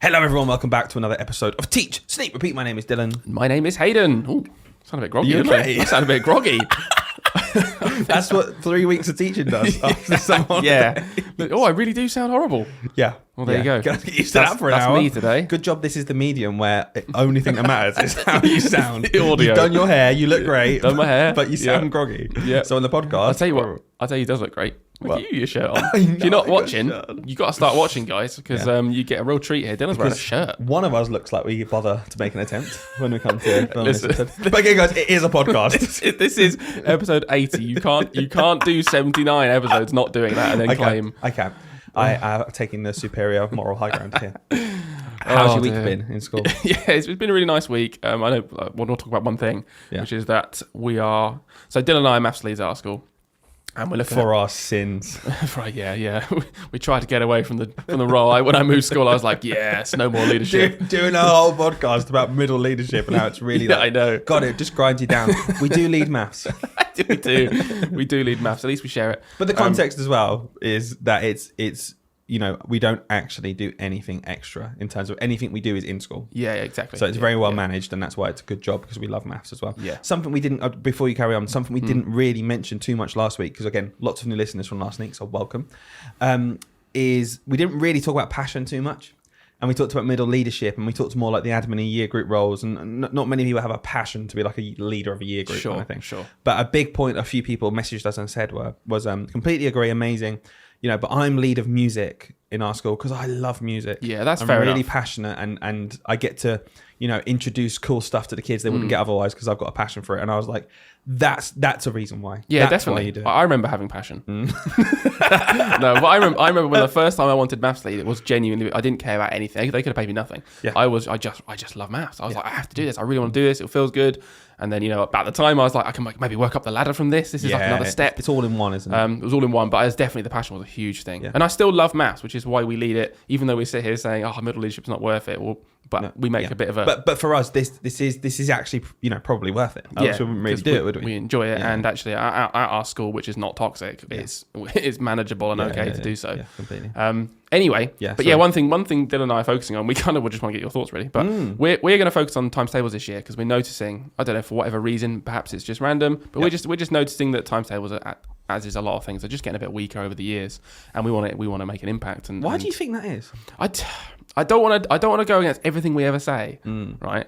Hello everyone, welcome back to another episode of Teach, Sleep, Repeat. My name is Dylan. My name is Hayden. Oh, sound a bit groggy. You okay? I sound a bit groggy. That's what 3 weeks of teaching does after someone. Yeah. Oh, I really do sound horrible. Yeah. Well, there you go. Get used to that for an hour. That's me today. Good job this is the medium where the only thing that matters is how you sound. The audio. You've done your hair, you look great. Done my hair. But you sound Yeah. groggy. Yeah. So on the podcast... I'll tell you what. He does look great. Look What? at you, your shirt on. I If you're know, not I got a watching, shirt on. you got to start watching, guys, because you get a real treat here. Dylan's wearing a shirt. One of us looks like we bother to make an attempt when we come to film this Listen. episode. But again, guys, it is a podcast. This is episode 80. You can't do 79 episodes not doing that and then claim. I can. I am taking the superior moral high ground here. How's your week dear. been in school? Yeah, it's been a really nice week. I know I want to talk about one thing, Yeah. which is that we are. So Dylan and I are maths leads at our school, and we're looking For our sins. right. Yeah. We tried to get away from the role. When I moved school, I was like, yes, no more leadership. Doing a whole podcast about middle leadership and how it's really Yeah, I know. God, it just grinds you down. We do lead maths. we do lead maths. At least we share it. But the context as well is that it's we don't actually do anything extra in terms of anything we do is in school. Yeah, exactly. So it's very well managed, and that's why it's a good job because we love maths as well. Yeah. Something we didn't, before you carry on, something we didn't really mention too much last week, because again, lots of new listeners from last week, so welcome, is we didn't really talk about passion too much. And we talked about middle leadership, and we talked more like the admin and year group roles, and not many people have a passion to be like a leader of a year group kind of thing. Sure. But a big point a few people messaged us and said was completely agree, amazing. But I'm lead of music in our school because I love music. Yeah, that's I'm fair really enough. passionate, and I get to introduce cool stuff to the kids they wouldn't get otherwise because I've got a passion for it. And I was like, that's a reason why. Yeah, That's definitely. why you do it. I remember having passion. No, but I remember when the first time I wanted maths lead, it was genuinely, I didn't care about anything. They could have paid me nothing. Yeah. I just love maths. I was like, I have to do this. I really want to do this. It feels good. And then, about the time I was like, I can maybe work up the ladder from this. This is like another step. It's all in one, isn't it? It was all in one, but it's definitely the passion was a huge thing. Yeah. And I still love maths, which is why we lead it, even though we sit here saying, middle leadership's not worth it. But we make a bit of a... But for us, this is actually probably worth it. Else we wouldn't really do it, would we? We enjoy it, Yeah. and actually at our school, which is not toxic, it's manageable and okay to do so. Yeah, completely. Anyway, Yeah, but sorry. one thing Dylan and I are focusing on, we kind of just want to get your thoughts really, but we're going to focus on times tables this year because we're noticing, I don't know, for whatever reason, perhaps it's just random, but we're just noticing that times tables are, as is a lot of things, are just getting a bit weaker over the years, and we want to make an impact. And Why do you think that is? I don't want to go against everything we ever say, right?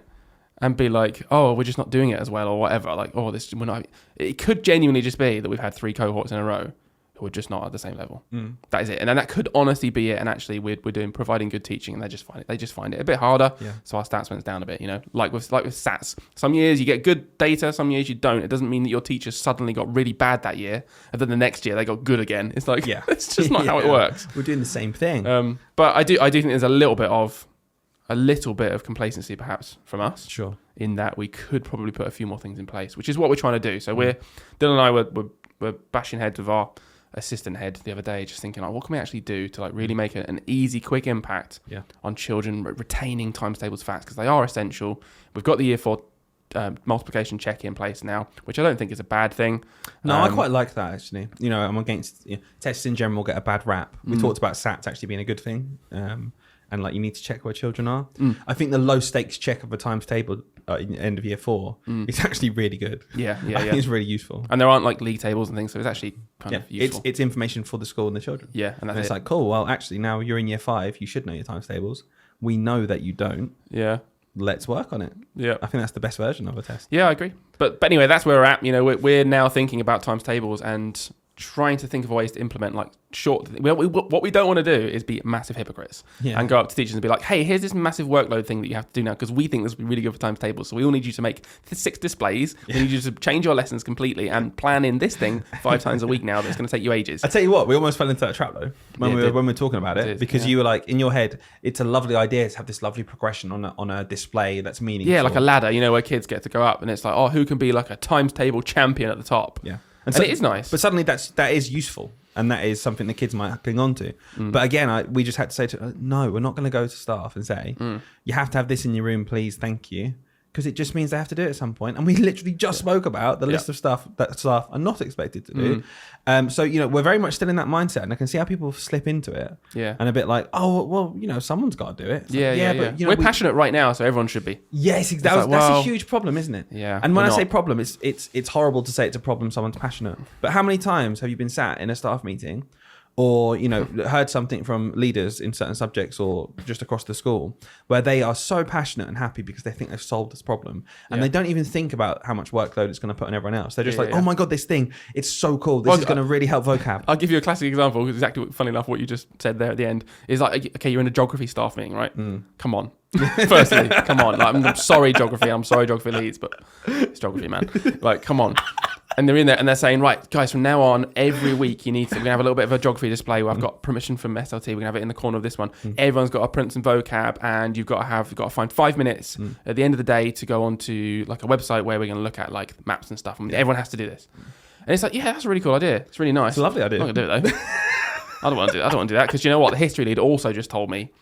And be like, oh, we're just not doing it as well, or whatever. Like, oh, we're not. It could genuinely just be that we've had 3 cohorts in a row who are just not at the same level. That is it, and then that could honestly be it. And actually, we're providing good teaching, and they just find it a bit harder. Yeah. So our stats went down a bit. Like with SATs. Some years you get good data, some years you don't. It doesn't mean that your teachers suddenly got really bad that year, and then the next year they got good again. It's like, it's just not how it works. We're doing the same thing. But I do think there's a little bit of complacency perhaps from us. Sure. In that we could probably put a few more things in place, which is what we're trying to do. So Dylan and I were bashing heads with our assistant head the other day, just thinking like, what can we actually do to like really make an easy, quick impact on children retaining times tables facts, because they are essential. We've got the year 4 multiplication check in place now, which I don't think is a bad thing. No, I quite like that actually. I'm against tests in general get a bad rap. We talked about SATs actually being a good thing, and like you need to check where children are. I think the low stakes check of a times table at the end of year 4 is actually really good. Yeah. I think it's really useful. And there aren't like league tables and things, so it's actually kind of useful. It's information for the school and the children. Yeah, and it's like, cool. Well, actually, now you're in year 5. You should know your times tables. We know that you don't. Yeah. Let's work on it. Yeah. I think that's the best version of a test. Yeah, I agree. But anyway, that's where we're at. We're now thinking about times tables and trying to think of ways to implement like short. What we don't want to do is be massive hypocrites and go up to teachers and be like, hey, here's this massive workload thing that you have to do now because we think this will be really good for times tables. So we all need you to make 6 displays. We need you to change your lessons completely and plan in this thing 5 times a week now that's going to take you ages. I tell you what, we almost fell into that trap though when we were talking about it, because you were like, in your head, it's a lovely idea to have this lovely progression on a display that's meaningful. Yeah, like a ladder, where kids get to go up and it's like, oh, who can be like a times table champion at the top? Yeah. And it is nice. But suddenly that is useful. And that is something the kids might cling on to. But again, we just had to say no, we're not going to go to staff and say, you have to have this in your room, please, thank you. because it just means they have to do it at some point. And we literally just spoke about the list of stuff that staff are not expected to do. So, we're very much still in that mindset, and I can see how people slip into it. Yeah. And a bit like, oh, well, someone's got to do it. It's But, we're passionate right now, so everyone should be. Yes, exactly. That's a huge problem, isn't it? Yeah. And when I say problem, it's horrible to say it's a problem someone's passionate. But how many times have you been sat in a staff meeting or, heard something from leaders in certain subjects or just across the school where they are so passionate and happy because they think they've solved this problem and they don't even think about how much workload it's going to put on everyone else. They're just oh my God, this thing, it's so cool. This is going to really help vocab. I'll give you a classic example. Exactly, funny enough, what you just said there at the end is like, okay, you're in a geography staff meeting, right? Come on. Firstly, come on. Like, I'm sorry, geography. I'm sorry, geography leads, but it's geography, man. Like, come on. And they're in there and they're saying, right, guys, from now on, every week we're going to have a little bit of a geography display where I've got permission from SLT. We're going to have it in the corner of this one. Everyone's got to print some vocab, and you've got to find 5 minutes at the end of the day to go onto like a website where we're going to look at like maps and stuff. And everyone has to do this. And it's like, yeah, that's a really cool idea. It's really nice. It's a lovely idea. I'm not going to do it though. I don't want to do that because you know what? The history lead also just told me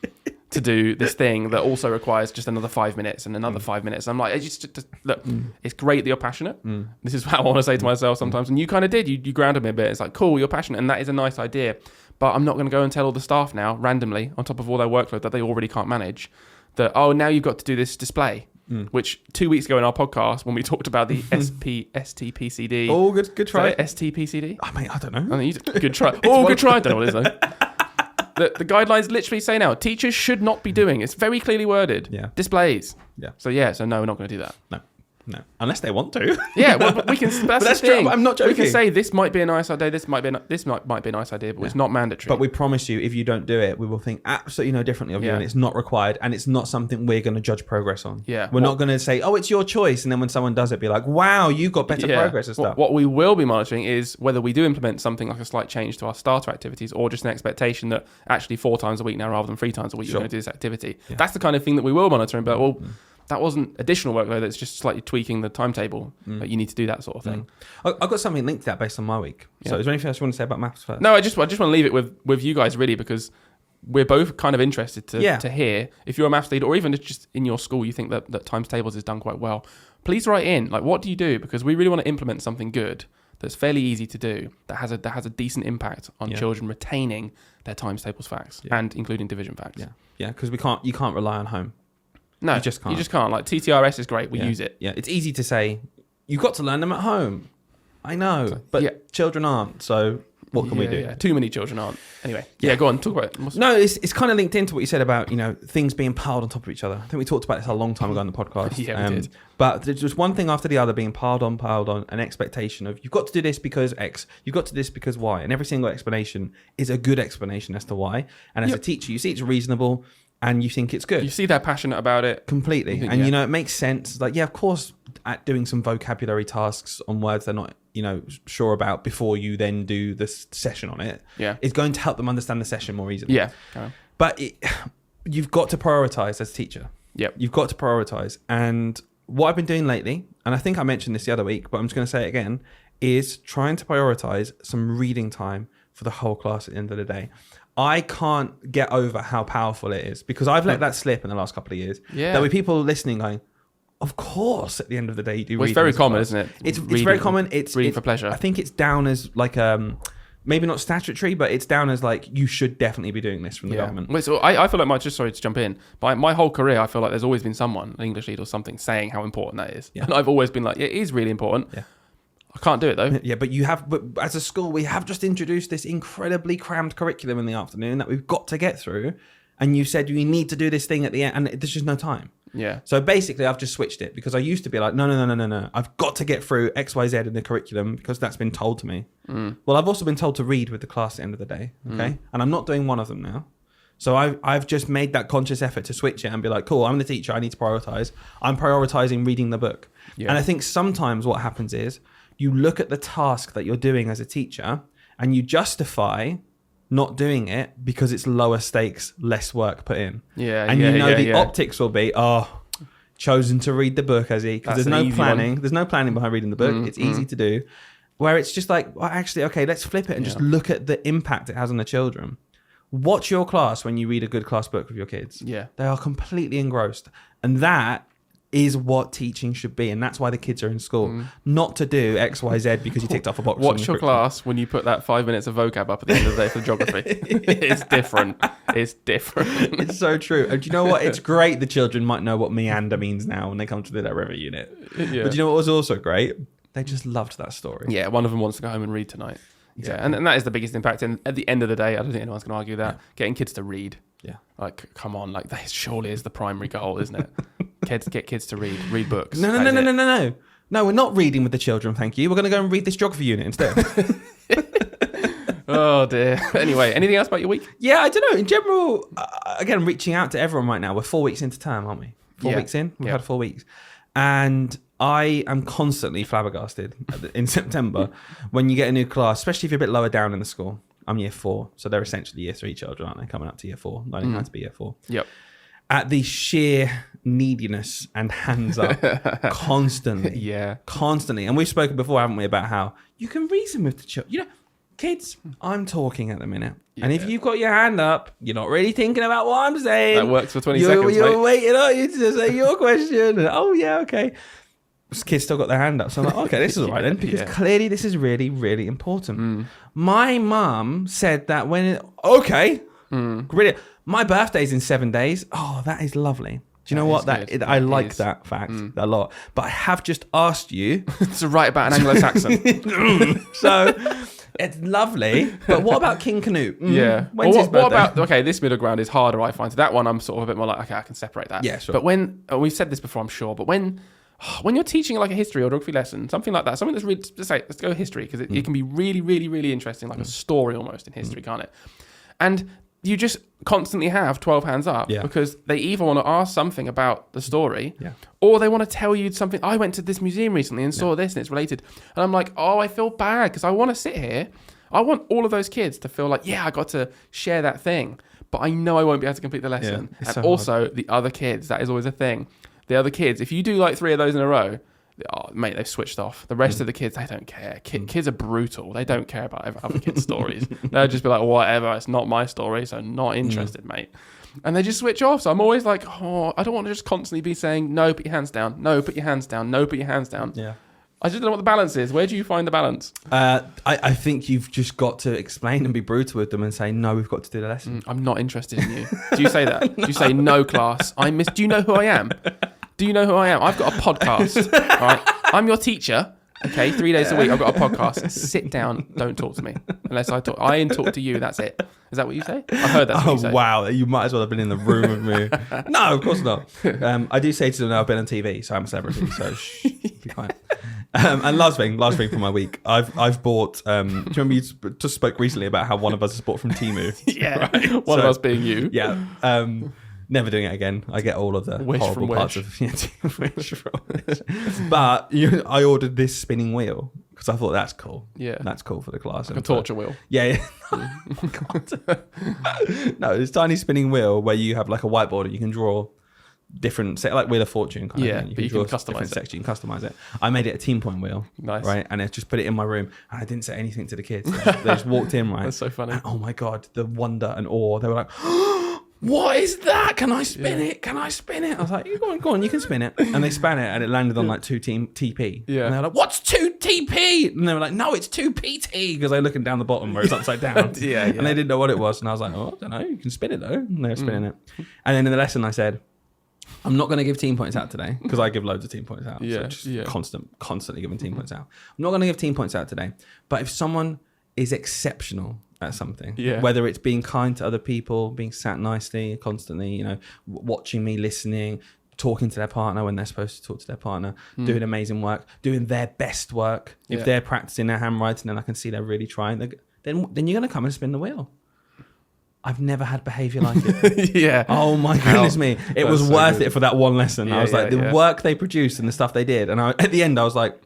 to do this thing that also requires just another 5 minutes and another 5 minutes. I'm like, it's just look, it's great that you're passionate. This is what I want to say to myself sometimes. And you kind of did. You grounded me a bit. It's like, cool, you're passionate. And that is a nice idea. But I'm not going to go and tell all the staff now, randomly, on top of all their workload that they already can't manage, that, oh, now you've got to do this display. Which 2 weeks ago in our podcast, when we talked about the STPCD. Oh, good try. STPCD? I mean, I don't know. Good try. Good try. I don't know what it is though. The guidelines literally say now, teachers should not be doing. It's very clearly worded. Yeah. Displays. Yeah. So no, we're not going to do that. No, unless they want to. Yeah, well, we can. That's the thing. True. I'm not joking. We can say this might be a nice idea. This might be a nice idea, but it's not mandatory. But we promise you, if you don't do it, we will think absolutely no differently of you, and it's not required, and it's not something we're going to judge progress on. Yeah, we're not going to say, oh, it's your choice, and then when someone does it, be like, wow, you got better progress and stuff. What we will be monitoring is whether we do implement something like a slight change to our starter activities, or just an expectation that actually 4 times a week now rather than 3 times a week you're going to do this activity. Yeah. That's the kind of thing that we will monitor. But that wasn't additional workload. That's just slightly tweaking the timetable. But you need to do that sort of thing. I've got something linked to that based on my week. So is there anything else you want to say about maths first? No, I just want to leave it with you guys really, because we're both kind of interested to hear if you're a maths leader or even just in your school you think that times tables is done quite well. Please write in, like, what do you do? Because we really want to implement something good that's fairly easy to do, that has a decent impact on children retaining their times tables facts and including division facts. Yeah, because you can't rely on home. No, you just can't. Like, TTRS is great. We use it. Yeah, it's easy to say, you've got to learn them at home. I know, but children aren't. So what can we do? Yeah. Too many children aren't. Anyway, go on. Talk about it. No, it's kind of linked into what you said about, things being piled on top of each other. I think we talked about this a long time ago on the podcast. Yeah, we did. But there's just one thing after the other being piled on, an expectation of, you've got to do this because X, you've got to do this because Y. And every single explanation is a good explanation as to why. And as a teacher, you see it's reasonable, and you think it's good. You see they're passionate about it. Completely. And, it makes sense. Like, of course, at doing some vocabulary tasks on words they're not, sure about before you then do this session on it, is going to help them understand the session more easily. Yeah. But you've got to prioritize as a teacher. Yep. You've got to prioritize. And what I've been doing lately, and I think I mentioned this the other week, but I'm just going to say it again, is trying to prioritize some reading time for the whole class at the end of the day. I can't get over how powerful it is, because I've let that slip in the last couple of years. Yeah. There were people listening going, of course, at the end of the day, you do reading. It's very common, isn't it? It's very common. It's reading for pleasure. I think it's down as like, maybe not statutory, but it's down as like, you should definitely be doing this from the government. Wait, so I feel like sorry to jump in, but my whole career, I feel like there's always been someone, an English lead or something, saying how important that is. Yeah. And I've always been like, it is really important. Yeah. I can't do it though. Yeah, but as a school, we have just introduced this incredibly crammed curriculum in the afternoon that we've got to get through. And you said you need to do this thing at the end, and there's just no time. Yeah. So basically, I've just switched it, because I used to be like, no. I've got to get through X, Y, Z in the curriculum because that's been told to me. Well, I've also been told to read with the class at the end of the day. Okay. And I'm not doing one of them now. So I've just made that conscious effort to switch it and be like, cool, I'm the teacher. I need to prioritize. I'm prioritizing reading the book. Yeah. And I think sometimes what happens is, you look at the task that you're doing as a teacher and you justify not doing it because it's lower stakes, less work put in. Yeah. And the optics will be, chosen to read the book, has he? Because there's no planning. There's no planning behind reading the book. It's easy to do. Where it's just like, well, actually, okay, let's flip it and just look at the impact it has on the children. Watch your class when you read a good class book with your kids. Yeah. They are completely engrossed. And that is what teaching should be, and that's why the kids are in school, not to do X, Y, Z because you ticked off a box. Watch your class when you put that 5 minutes of vocab up at the end of the day for geography. It's different. It's different. It's so true. And do you know what? It's great the children might know what meander means now when they come to the river unit. Yeah. But do you know what was also great? They just loved that story. Yeah, one of them wants to go home and read tonight. Yeah, and that is the biggest impact. And at the end of the day, I don't think anyone's going to argue that. Getting kids to read. Yeah. Like, come on, like that surely is the primary goal, isn't it? Get kids to read books. No. No, we're not reading with the children, thank you. We're going to go and read this geography unit instead. Oh dear. Anyway, anything else about your week? Yeah, I don't know. In general, again, reaching out to everyone right now. We're 4 weeks into term, aren't we? 4 weeks in. We've had 4 weeks. And I am constantly flabbergasted in September when you get a new class, especially if you're a bit lower down in the school. I'm year 4, so they're essentially year 3 children, aren't they? Coming up to year 4, learning how to be year 4. Yep. At the sheer neediness and hands up constantly. Yeah. Constantly. And we've spoken before, haven't we, about how you can reason with the children. You know, kids, I'm talking at the minute. Yeah. And if you've got your hand up, you're not really thinking about what I'm saying. That works for 20 seconds, You're mate. waiting on you to say your question. And, oh, yeah, okay. Kids still got their hand up. So I'm like, okay, this is all right then. Because clearly this is really, really important. My mum said that brilliant. My birthday's in 7 days. Oh, that is lovely. Do you know what? I like that fact a lot. But I have just asked you to write about an Anglo-Saxon. So it's lovely. But what about King Canute? Yeah. When's his birthday? What about, okay, this middle ground is harder, I find. So that one I'm sort of a bit more like, okay, I can separate that. Yeah, sure. But when, we've said this before, I'm sure, but when you're teaching like a history or geography lesson, something like that, something that's really, let's go history, because it can be really, really, really interesting, like a story almost in history, can't it? And you just constantly have 12 hands up because they either want to ask something about the story or they want to tell you something. I went to this museum recently and saw this and it's related. And I'm like, oh, I feel bad because I want to sit here. I want all of those kids to feel like, yeah, I got to share that thing, but I know I won't be able to complete the lesson. And so also hard. The other kids, that is always a thing. The other kids, if you do like 3 of those in a row, oh, mate, they've switched off. The rest of the kids, they don't care. Kids are brutal. They don't care about other kids' stories. They'll just be like, whatever, it's not my story, so not interested, mate. And they just switch off. So I'm always like, oh, I don't want to just constantly be saying, no, put your hands down. No, put your hands down. No, put your hands down. Yeah. I just don't know what the balance is. Where do you find the balance? I think you've just got to explain and be brutal with them and say, no, we've got to do the lesson. I'm not interested in you. Do you say that? Do you say, no, class? Do you know who I am? Do you know who I am? I've got a podcast. All right. I'm your teacher. Okay. 3 days a week. I've got a podcast. Sit down. Don't talk to me unless I talk. I talk to you. That's it. Is that what you say? I heard that's what you say. Wow. You might as well have been in the room with me. No, of course not. I do say to them, no, I've been on TV, so I'm a celebrity. So be quiet. And last thing for my week, I've bought. Do you remember you just spoke recently about how one of us has bought from Temu? Yeah. Right? One of us being you. Yeah. Never doing it again. I get all of the wish horrible parts wish. of wish from wish. But I ordered this spinning wheel because I thought that's cool. Yeah, that's cool for the class. Like a torture wheel. Yeah. Oh my God. No, this tiny spinning wheel where you have like a whiteboard and you can draw different, like Wheel of Fortune kind of thing. But you can customize it. You can customize it. I made it a team point wheel. Nice. Right, and I just put it in my room and I didn't say anything to the kids. They just walked in. Right. That's so funny. And, oh my God, the wonder and awe. They were like, what is that? Can I spin it? Can I spin it? I was like, go on, you can spin it. And they span it and it landed on like 2 TP. Yeah. And they were like, what's 2 TP? And they were like, no, it's 2 PT because they're looking down the bottom where it's upside down. Yeah. And they didn't know what it was. And I was like, oh, I don't know. You can spin it though. And they were spinning it. And then in the lesson I said, I'm not going to give team points out today because I give loads of team points out. Yeah. So just constantly giving team points out. I'm not going to give team points out today. But if someone is exceptional at something, whether it's being kind to other people, being sat nicely constantly, watching me, listening, talking to their partner when they're supposed to talk to their partner, doing amazing work, doing their best work. If they're practicing their handwriting and I can see they're really trying, then you're going to come and spin the wheel. I've never had behavior like it. Yeah. Oh my goodness me. It was so worth it for that one lesson. I was like, the work they produced and the stuff they did. And at the end, I was like,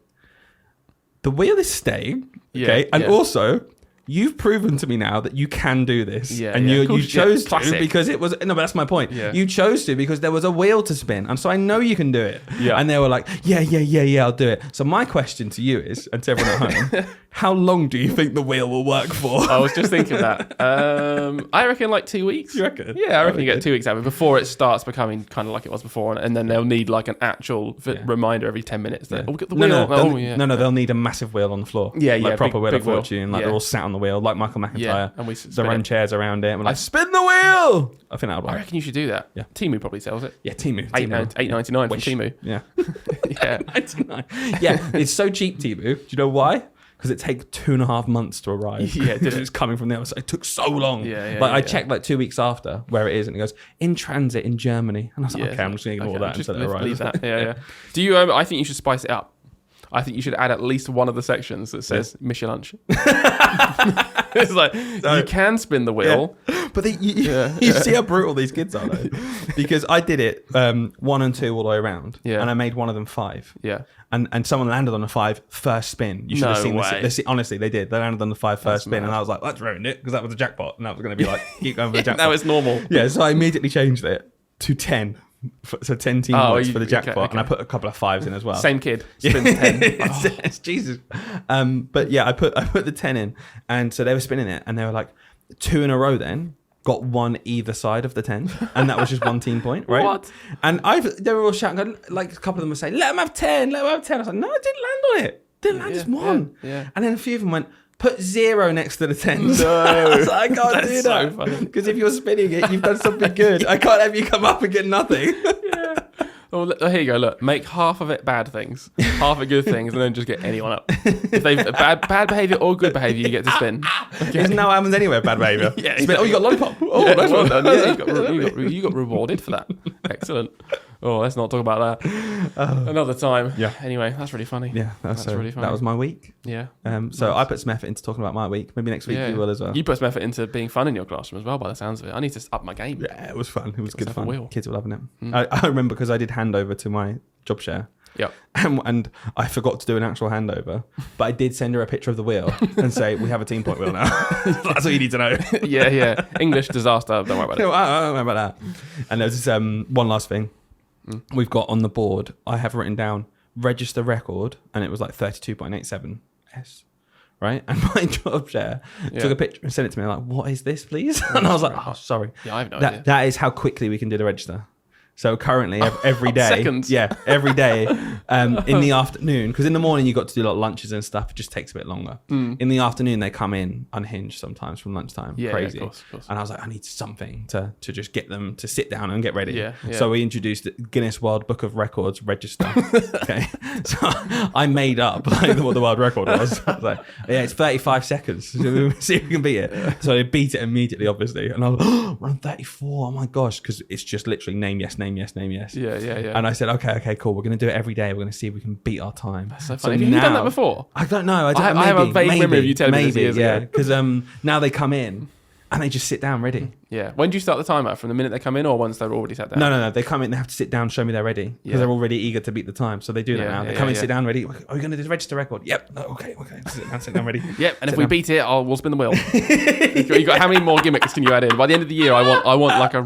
the wheel is staying. Okay. And also, you've proven to me now that you can do this. Yeah, and you chose to because it was, no, but that's my point. Yeah. You chose to because there was a wheel to spin. And so I know you can do it. Yeah. And they were like, yeah, I'll do it. So my question to you is, and to everyone at home, how long do you think the wheel will work for? I was just thinking that. I reckon like 2 weeks. You reckon? Yeah, I reckon you get 2 weeks out of it before it starts becoming kind of like it was before, and then they'll need like an actual reminder every 10 minutes. That, get the wheel. They'll need a massive wheel on the floor. Yeah, like proper big, wheel big of fortune. Like they're all sat on the wheel, like Michael McIntyre. Yeah, and we their own chairs around it. And we're like, spin the wheel. I think that would work. I reckon you should do that. Yeah. Temu probably sells it. Yeah, Temu. $8.99 from Temu. Yeah. Yeah. $8.99. Yeah, it's so cheap, Temu. Do you know why? Because it takes 2.5 months to arrive. Yeah, did it? It's coming from the other side. It took so long. Yeah, I checked like 2 weeks after where it is, and it goes in transit in Germany. And I was like, okay, I'm just going to ignore that until it arrives. Leave that. Yeah. Do you? I think you should spice it up. I think you should add at least one of the sections that says Michelin. It's like you can spin the wheel, but you see how brutal these kids are, though. Because I did it 1 and 2 all the way around, and I made one of them 5. Yeah, and someone landed on the 5 first spin. You should have seen this. Honestly, they did. They landed on the 5 first spin, and I was like, "That's ruined it," because that was a jackpot, and that was going to be like keep going for the jackpot. Now it's normal. Yeah, so I immediately changed it to 10. So 10 team points for the jackpot, okay. and I put a couple of 5s in as well. Same kid spins 10. It's Jesus. But yeah, I put the 10 in, and so they were spinning it, and they were like 2 in a row. Then got 1 either side of the 10, and that was just 1 team point, right? What? And they were all shouting, like a couple of them were saying, "Let them have 10, let them have 10." I was like, "No, I didn't land on it. Didn't land, just 1." Yeah. And then a few of them went, "Put 0 next to the 10s." No. I was like, I can't do so that. Because if you're spinning it, you've done something good. I can't have you come up and get nothing. Yeah. Well, here you go. Look, make half of it bad things, half it good things, and then just get anyone up. If they've bad behavior or good behavior, you get to spin. Okay. Isn't that what happens anyway? Bad behavior. Yeah. Spin. Oh, you got lollipop. Oh, yeah, nice well one. done. Yeah, you got rewarded for that. Excellent. Oh, let's not talk about that. Another time. Yeah. Anyway, that's really funny. Yeah, that's really funny. That was my week. Yeah. So I put some effort into talking about my week. Maybe next week you will as well. You put some effort into being fun in your classroom as well, by the sounds of it. I need to up my game. Yeah, it was fun. It was good have a fun. wheel. Kids were loving it. I remember because I did handover to my job share. Yeah. And I forgot to do an actual handover, but I did send her a picture of the wheel and say, "We have a team point wheel now." That's what you need to know. Yeah. English disaster. Don't worry about it. I don't know about that. And there's this one last thing. We've got on the board, I have written down register record, and it was like 32.87 S, right? And my job share took a picture and sent it to me. I'm like, "What is this, please?" And I was like, "Oh, sorry." Yeah, I have no idea. That is how quickly we can do the register. So currently, every day, seconds. Yeah, every day in the afternoon, because in the morning you got to do like lunches and stuff. It just takes a bit longer. In the afternoon, they come in unhinged sometimes from lunchtime. Yeah, crazy. Yeah, of course. And I was like, I need something to just get them to sit down and get ready. Yeah. So we introduced the Guinness World Book of Records register. Okay, so I made up like what the world record was. I was like, yeah, it's 35 seconds. See if we can beat it. So I beat it immediately, obviously. And I was like, "Oh, we're on 34. Oh my gosh," because it's just literally name yes. Yeah. And I said, okay, cool. We're going to do it every day. We're going to see if we can beat our time. That's so funny. Have you done that before? I don't know. I have a vague memory of you telling me this years ago. Because now they come in and they just sit down ready. Yeah. When do you start the timer? From the minute they come in, or once they're already sat down? No. They come in. They have to sit down, show me they're ready, because they're already eager to beat the time. So they do that now. They come in, sit down, ready. Are we going to do the register record? Yep. No, okay. Sit down, ready. Yep. And if we beat it, we'll spin the wheel. You got how many more gimmicks can you add in? By the end of the year, I want like a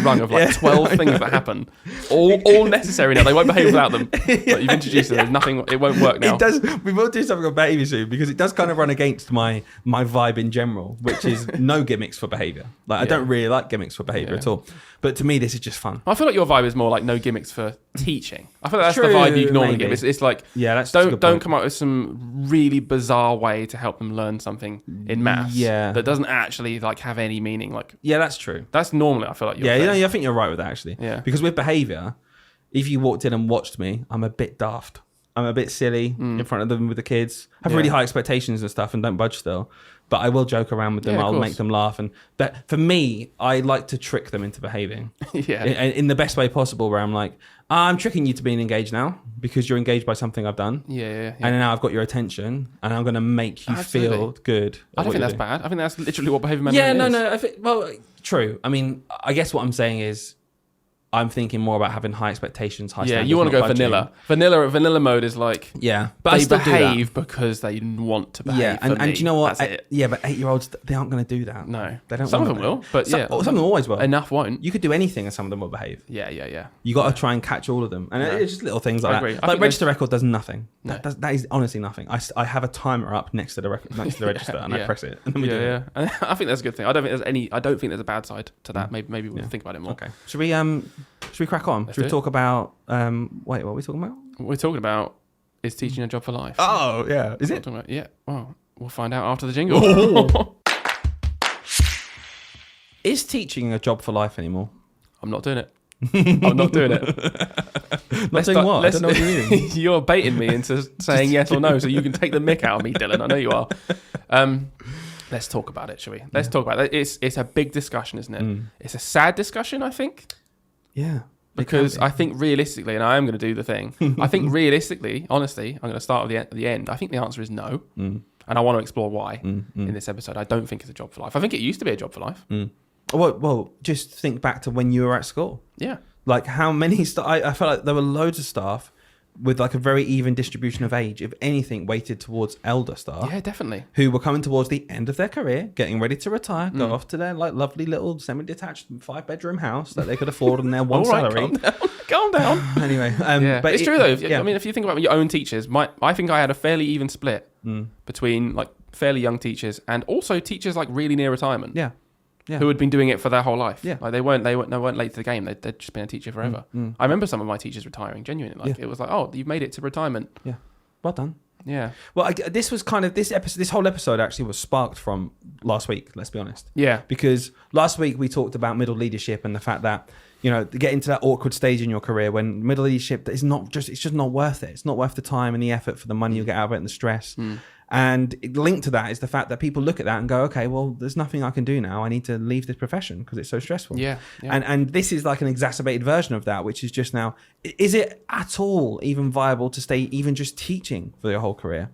rung of like 12 things that happen, all necessary now. They won't behave without them. Like you've introduced them. There's nothing. It won't work now. It does. We will do something about behavior soon, because it does kind of run against my vibe in general, which is no gimmicks for behavior. Like I don't really like gimmicks for behavior at all. But to me, this is just fun. I feel like your vibe is more like no gimmicks for teaching. I feel like that's the vibe you normally give. It's like don't come up with some really bizarre way to help them learn something in maths. That doesn't actually like have any meaning. Like that's true. That's normally I feel like I think you're right with that actually. Yeah. Because with behavior, if you walked in and watched me, I'm a bit daft. I'm a bit silly in front of them with the kids. I have really high expectations and stuff and don't budge still. But I will joke around with them. I'll make them laugh. But for me, I like to trick them into behaving. In the best way possible, where I'm like, I'm tricking you to being engaged now because you're engaged by something I've done. Yeah. And now I've got your attention and I'm going to make you feel good. I don't think that's bad. I think that's literally what behavior management is. No. True. I mean, I guess what I'm saying is, I'm thinking more about having high expectations, high standards. You want to not go budging. vanilla mode is like, but they I still do that. behave because they want to behave. And do you know what? That's it. Yeah, but 8-year-olds, they aren't going to do that. No, they don't. Some of want them to will, but some of them always will. Enough won't. You could do anything, and some of them will behave. Yeah. You got to try and catch all of them, and it's just little things like I agree. that. Like register record does nothing. No. That is honestly nothing. I have a timer up next to the register, and I press it, and then we do it. And I think that's a good thing. I don't think there's a bad side to that. Maybe we'll think about it more. Okay. Should we crack on? Should we talk about what are we talking about? What we're talking about is teaching a job for life. Oh yeah, is it? Yeah. Well, we'll find out after the jingle. Is teaching a job for life anymore? I'm not doing it. I'm not doing it. Not doing what? I don't know what you mean. You're baiting me into saying yes or no, so you can take the mick out of me, Dylan. I know you are. Let's talk about it, shall we? Let's talk about it. It's a big discussion, isn't it? It's a sad discussion, I think. Yeah. Because I think realistically, and I am going to do the thing, I think realistically, honestly, I'm going to start at the end. I think the answer is no. And I want to explore why in this episode. I don't think it's a job for life. I think it used to be a job for life. Well, just think back to when you were at school. Yeah. Like how many I felt like there were loads of staff with like a very even distribution of age, if anything, weighted towards elder staff. Yeah, definitely. Who were coming towards the end of their career, getting ready to retire, go off to their like lovely little semi-detached 5-bedroom house that they could afford on their one salary. Calm down. Anyway, but it's true though. I mean, if you think about your own teachers, I think I had a fairly even split between like fairly young teachers and also teachers like really near retirement. Yeah. Who had been doing it for their whole life. Yeah. Like they weren't late to the game. They'd just been a teacher forever. I remember some of my teachers retiring, genuinely. Like it was like, oh, you've made it to retirement. Yeah. Well done. Yeah. Well, this was kind of this whole episode actually was sparked from last week, let's be honest. Yeah. Because last week we talked about middle leadership and the fact that, you know, getting to that awkward stage in your career when middle leadership is it's just not worth it. It's not worth the time and the effort for the money you get out of it and the stress. And linked to that is the fact that people look at that and go, okay, well, there's nothing I can do now. I need to leave this profession because it's so stressful. Yeah. And this is like an exacerbated version of that, which is just now, is it at all even viable to stay even just teaching for your whole career?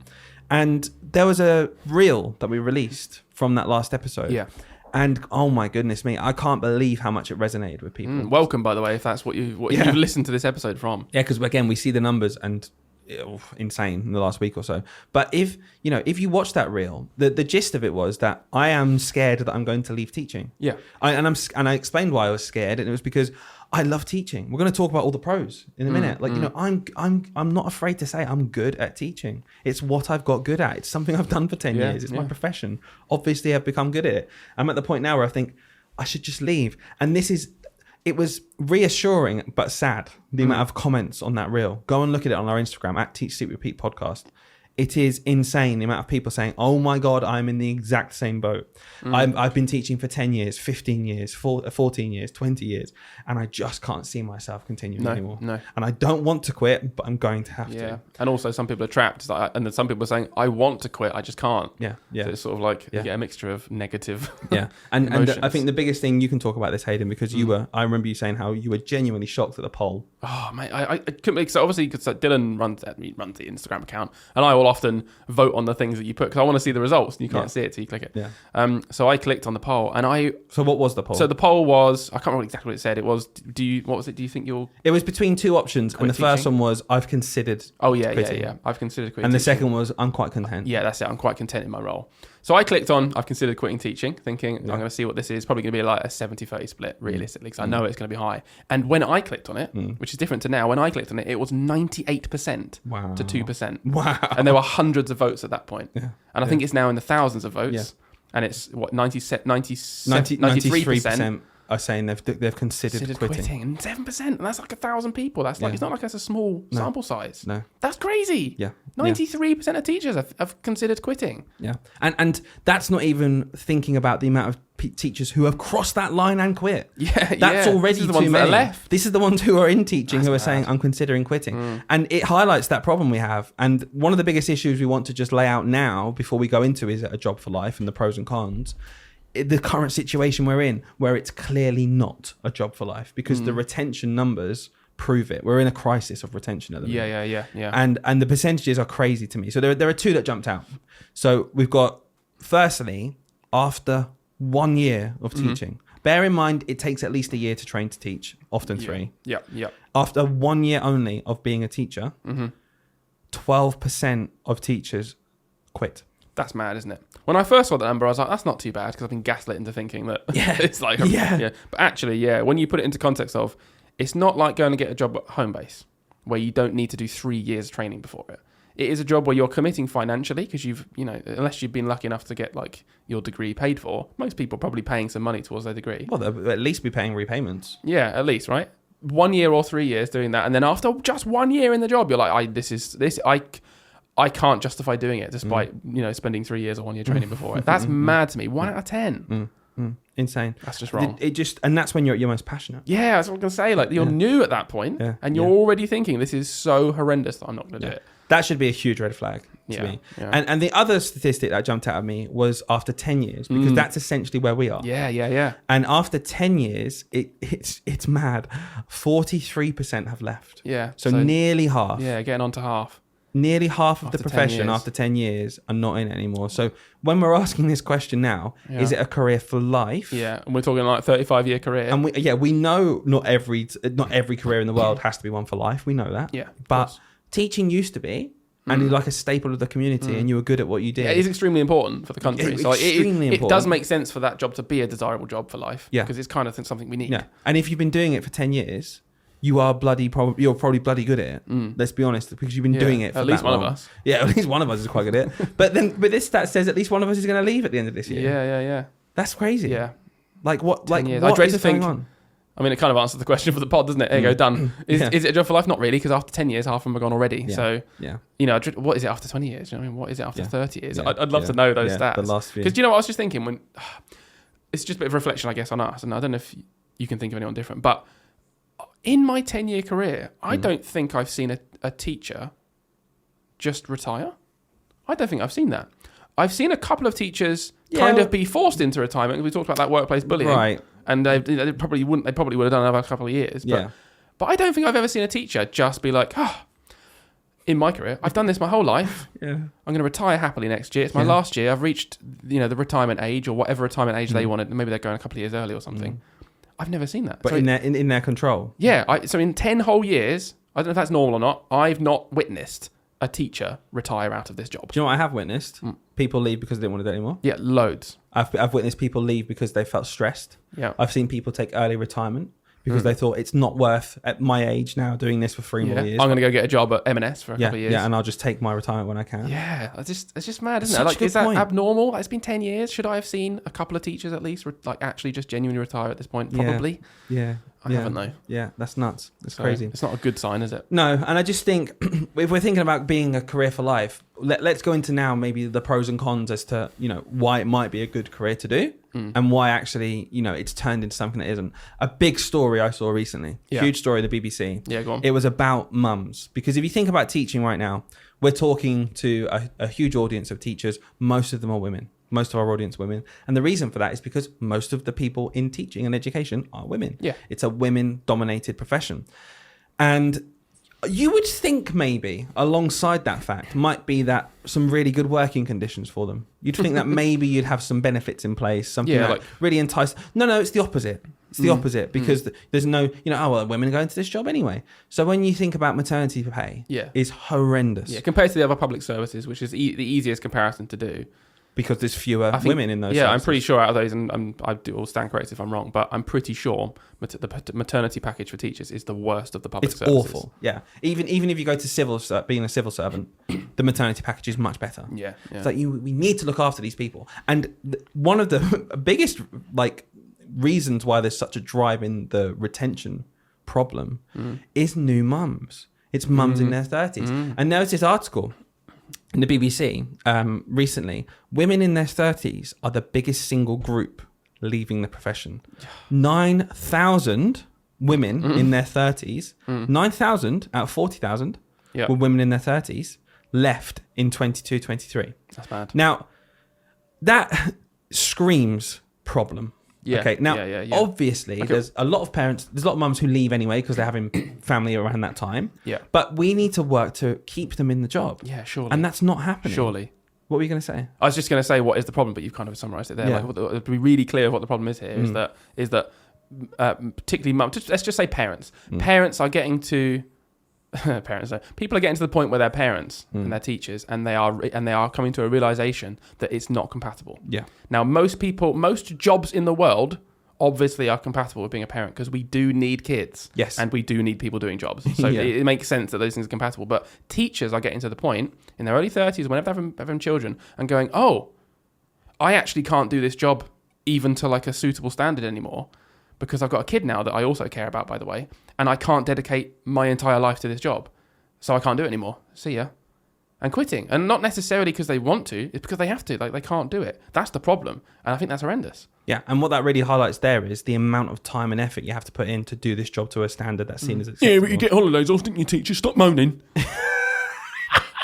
And there was a reel that we released from that last episode. Yeah. And oh my goodness me, I can't believe how much it resonated with people. Welcome, by the way, if that's what you've listened to this episode from. Yeah, because again, we see the numbers and insane in the last week or so. But if you watch that reel, the gist of it was that I am scared that I'm going to leave teaching. Yeah. I explained why I was scared, and it was because I love teaching. We're going to talk about all the pros in a minute. Like, I'm not afraid to say I'm good at teaching. It's what I've got good at. It's something I've done for 10 years. It's my profession. Obviously, I've become good at it. I'm at the point now where I think I should just leave. And it was reassuring but sad, the amount of comments on that reel. Go and look at it on our Instagram at Teach Sleep Repeat Podcast. It is insane the amount of people saying, oh my God, I'm in the exact same boat. I've been teaching for 10 years, 15 years, 14 years, 20 years, and I just can't see myself continuing anymore. No. And I don't want to quit, but I'm going to have to. And also some people are trapped. And then some people are saying, I want to quit, I just can't. Yeah. So it's sort of like you get a mixture of negative And I think the biggest thing, you can talk about this, Hayden, because I remember you saying how you were genuinely shocked at the poll. Oh, mate, I couldn't believe, so obviously, because Dylan runs the Instagram account, and I will often vote on the things that you put, because I want to see the results, and you can't see it till you click it. Yeah. So I clicked on the poll, and So what was the poll? So the poll was, I can't remember exactly what it said. It was, do you think you'll... It was between two options, and the first one was, I've considered quitting. Yeah. I've considered quitting And the teaching. second was, I'm quite content. Yeah, that's it. I'm quite content in my role. So I clicked on, I've considered quitting teaching, thinking I'm going to see what this is. Probably going to be like a 70-30 split, realistically, because I know it's going to be high. And when I clicked on it, which is different to now, when I clicked on it, it was 98% to 2%. Wow. And there were hundreds of votes at that point. Yeah. And I think it's now in the thousands of votes. Yeah. And it's, what, 93% are saying they've considered quitting. And 7%. And that's like 1,000 people. That's like, it's not like that's a small sample size. No. That's crazy. Yeah. 93% of teachers have considered quitting. Yeah. And that's not even thinking about the amount of teachers who have crossed that line and quit. Yeah. That's already too many. That are left. This is the ones who are in teaching who are saying, I'm considering quitting. And it highlights that problem we have. And one of the biggest issues we want to just lay out now before we go into is it a job for life and the pros and cons, the current situation we're in, where it's clearly not a job for life, because the retention numbers prove it. We're in a crisis of retention at the moment. Yeah. And the percentages are crazy to me. So there are two that jumped out. So we've got, firstly, after 1 year of teaching, Bear in mind, it takes at least a year to train to teach, often 3. Yeah. After 1 year only of being a teacher, 12% of teachers quit. That's mad, isn't it? When I first saw that number, I was like, that's not too bad, because I've been gaslit into thinking that it's like, yeah. But actually, when you put it into context of, it's not like going to get a job at Homebase, where you don't need to do 3 years training before it. It is a job where you're committing financially, because unless you've been lucky enough to get like your degree paid for, most people are probably paying some money towards their degree. Well, they'll at least be paying repayments. Yeah, at least, right? 1 year or 3 years doing that, and then after just 1 year in the job, you're like, I can't justify doing it despite spending 3 years or 1 year training before it. That's mad to me. 1 out of 10. Insane. That's just wrong. And that's when you're at your most passionate. Yeah, that's what I'm gonna say. Like you're new at that point, and you're already thinking this is so horrendous that I'm not gonna do it. That should be a huge red flag to me. Yeah. And the other statistic that jumped out at me was after 10 years, because that's essentially where we are. Yeah. And after 10 years, it's mad. 43% have left. Yeah. So nearly half. Yeah, getting on to half. Nearly half of After the profession 10 years. after 10 years are not in it anymore. So when we're asking this question now, is it a career for life? Yeah, and we're talking like 35-year career. And we know not every career in the world has to be one for life. We know that. Yeah, but teaching used to be, and you're like a staple of the community, and you were good at what you did. Yeah, it is extremely important for the country. So it does make sense for that job to be a desirable job for life. Yeah, because it's kind of something we need. Yeah, and if you've been doing it for 10 years, you're probably bloody good at it. Let's be honest, because you've been doing it for at least one long. of us. Yeah, at least one of us is quite good at it. But this stat says at least one of us is going to leave at the end of this year. Yeah. That's crazy. Yeah. Like what? 10 years. What I dread is to think. going on? I mean, it kind of answers the question for the pod, doesn't it? There you go, done. Is it a job for life? Not really, because after 10 years, half of them are gone already. Yeah. So, what is it after 20 years? You know what I mean? What is it after 30 years? I'd love to know those stats. The last few. Because do you know what I was just thinking? When it's just a bit of reflection, I guess, on us. And I don't know if you can think of anyone different. But in my 10-year career, I don't think I've seen a teacher just retire. I don't think I've seen that. I've seen a couple of teachers kind of be forced into retirement. We talked about that workplace bullying. Right. And they probably wouldn't. They probably would have done another couple of years. But I don't think I've ever seen a teacher just be like, in my career, I've done this my whole life. I'm going to retire happily next year. It's my last year. I've reached the retirement age or whatever retirement age they wanted. Maybe they're going a couple of years early or something. I've never seen that. But in their control. Yeah. So in 10 whole years, I don't know if that's normal or not, I've not witnessed a teacher retire out of this job. Do you know what I have witnessed? People leave because they didn't want to do it anymore. Yeah, loads. I've witnessed people leave because they felt stressed. Yeah. I've seen people take early retirement because they thought it's not worth at my age now doing this for 3 more years. I'm going to go get a job at M&S for a couple of years. Yeah, and I'll just take my retirement when I can. Yeah, it's just mad, isn't it? Like, is that abnormal? It's been 10 years. Should I have seen a couple of teachers at least actually just genuinely retire at this point? Probably. Yeah. I haven't though. Yeah, that's nuts. It's crazy. It's not a good sign, is it? No, and I just think if we're thinking about being a career for life, let's go into now maybe the pros and cons as to why it might be a good career to do and why actually it's turned into something that isn't. A big story I saw recently, huge story in the BBC. Yeah, go on. It was about mums, because if you think about teaching right now, we're talking to a huge audience of teachers. Most of them are women. Most of our audience are women. And the reason for that is because most of the people in teaching and education are women. Yeah. It's a women-dominated profession. And you would think maybe alongside that fact might be that some really good working conditions for them. You'd think that maybe you'd have some benefits in place, something that really entice. No, it's the opposite. It's the opposite, because there's no, women are going to this job anyway. So when you think about maternity pay, is horrendous. Yeah, compared to the other public services, which is the easiest comparison to do. Because there's fewer women in those services. I'm pretty sure out of those, and I will stand corrected if I'm wrong, but I'm pretty sure the maternity package for teachers is the worst of the public services. It's awful, yeah. Even if you go to being a civil servant, the maternity package is much better. Yeah. It's like we need to look after these people. And one of the biggest reasons why there's such a drive in the retention problem is new mums. It's mums in their 30s. And there was this article in the BBC recently. Women in their 30s are the biggest single group leaving the profession. 9,000 women in their 30s, 9,000 out of 40,000 were women in their 30s, left in 22-23. That's bad. Now, that screams problem. Yeah. Okay. Now, obviously, there's a lot of parents, there's a lot of mums who leave anyway because they're having family around that time. Yeah. But we need to work to keep them in the job. Yeah, surely. And that's not happening. Surely. What were you going to say? I was just going to say what is the problem, but you've kind of summarised it there. Yeah. Like, to be really clear what the problem is here is that particularly let's just say parents. Parents are getting to people are getting to the point where they're parents and they're teachers, and they are coming to a realization that it's not compatible. Yeah. Now, most jobs in the world obviously are compatible with being a parent, because we do need kids. Yes. And we do need people doing jobs. So it makes sense that those things are compatible. But teachers are getting to the point in their early 30s, whenever they're having children, and going, oh, I actually can't do this job even to like a suitable standard anymore, because I've got a kid now that I also care about, by the way, and I can't dedicate my entire life to this job. So I can't do it anymore. See ya. And quitting. And not necessarily because they want to, it's because they have to. Like, they can't do it. That's the problem. And I think that's horrendous. Yeah, and what that really highlights there is the amount of time and effort you have to put in to do this job to a standard that's seen as acceptable. Yeah, but you get holidays off, didn't you, teacher? Stop moaning.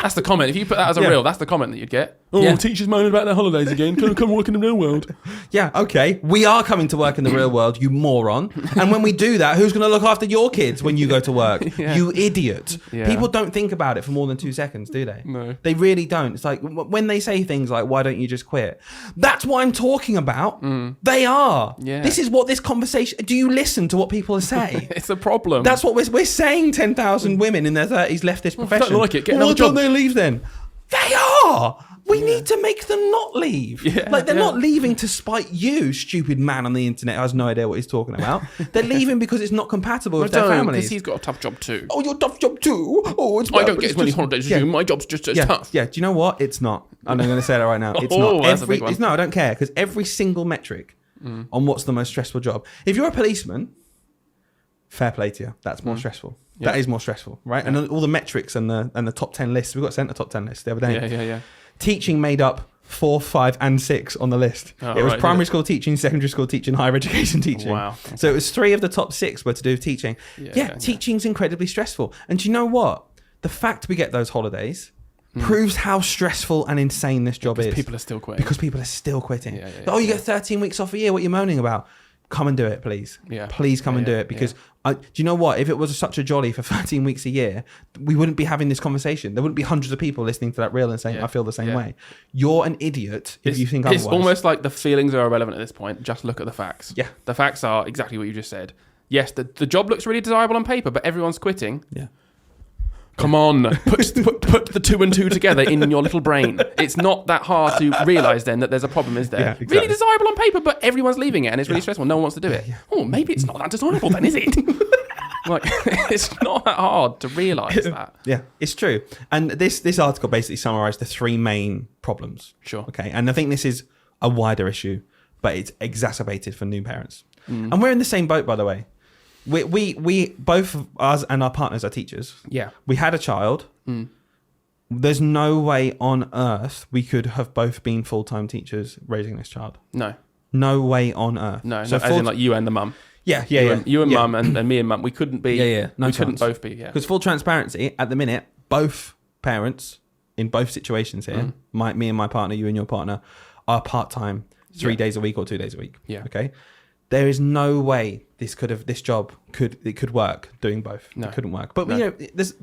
That's the comment. If you put that as a reel, that's the comment that you'd get. Oh, teachers moaning about their holidays again. Come work in the real world. Yeah, okay. We are coming to work in the real world, you moron. And when we do that, who's going to look after your kids when you go to work? You idiot. Yeah. People don't think about it for more than 2 seconds, do they? No. They really don't. It's like when they say things like, why don't you just quit? That's what I'm talking about. They are. Yeah. This is what this conversation... Do you listen to what people say? It's a problem. That's what we're saying. 10,000 women in their 30s left this profession. If they don't like it, get Well, another why don't job. they leave then? They are. We need to make them not leave. Yeah, like, they're not leaving to spite you, stupid man on the internet who has no idea what he's talking about. They're leaving because it's not compatible with their families. Because he's got a tough job too. Oh, your tough job too? Oh, it's I don't get as many holidays as you. My job's just as tough. Yeah, do you know what? It's not. I'm going to say that right now. It's Oh, not. that's a big one. No, I don't care, because every single metric on what's the most stressful job. If you're a policeman, fair play to you. That's more stressful. Yeah. That is more stressful, right? And all the metrics and the top 10 lists. We got sent a top 10 list the other day. Yeah. Teaching made up 4, 5, and 6 on the list. Oh, it was right, primary school teaching, secondary school teaching, higher education teaching. Wow. So it was 3 of the top 6 were to do with teaching. Teaching's incredibly stressful. And do you know what? The fact we get those holidays proves how stressful and insane this job is. People are still quitting. Because people are still quitting. Yeah, You get 13 weeks off a year. What are you moaning about? Come and do it, please. Yeah. Please come and do it, because do you know what? If it was such a jolly for 13 weeks a year, we wouldn't be having this conversation. There wouldn't be hundreds of people listening to that reel and saying, I feel the same way. You're an idiot if you think otherwise. It's almost like the feelings are irrelevant at this point. Just look at the facts. Yeah. The facts are exactly what you just said. Yes, the job looks really desirable on paper, but everyone's quitting. Yeah. Come on, put the 2 and 2 together in your little brain. It's not that hard to realise then that there's a problem, is there? Yeah, exactly. Really desirable on paper, but everyone's leaving it, and it's really stressful. No one wants to do it. Oh, maybe it's not that desirable then, is it? Like, it's not that hard to realise that. Yeah, it's true. And this article basically summarised the 3 main problems. Sure. Okay, and I think this is a wider issue, but it's exacerbated for new parents. And we're in the same boat, by the way. We both of us and our partners are teachers. Yeah. We had a child. There's no way on earth we could have both been full-time teachers raising this child. No way on earth. No, as in like you and the mum. Yeah. You and mum and me and mum. We couldn't be. No we chance. couldn't both be. Yeah. Because full transparency, at the minute, both parents in both situations here, me and my partner, you and your partner, are part-time, 3 days a week or 2 days a week. Yeah. Okay. There is no way this job could work doing both. No. It couldn't work. But you know,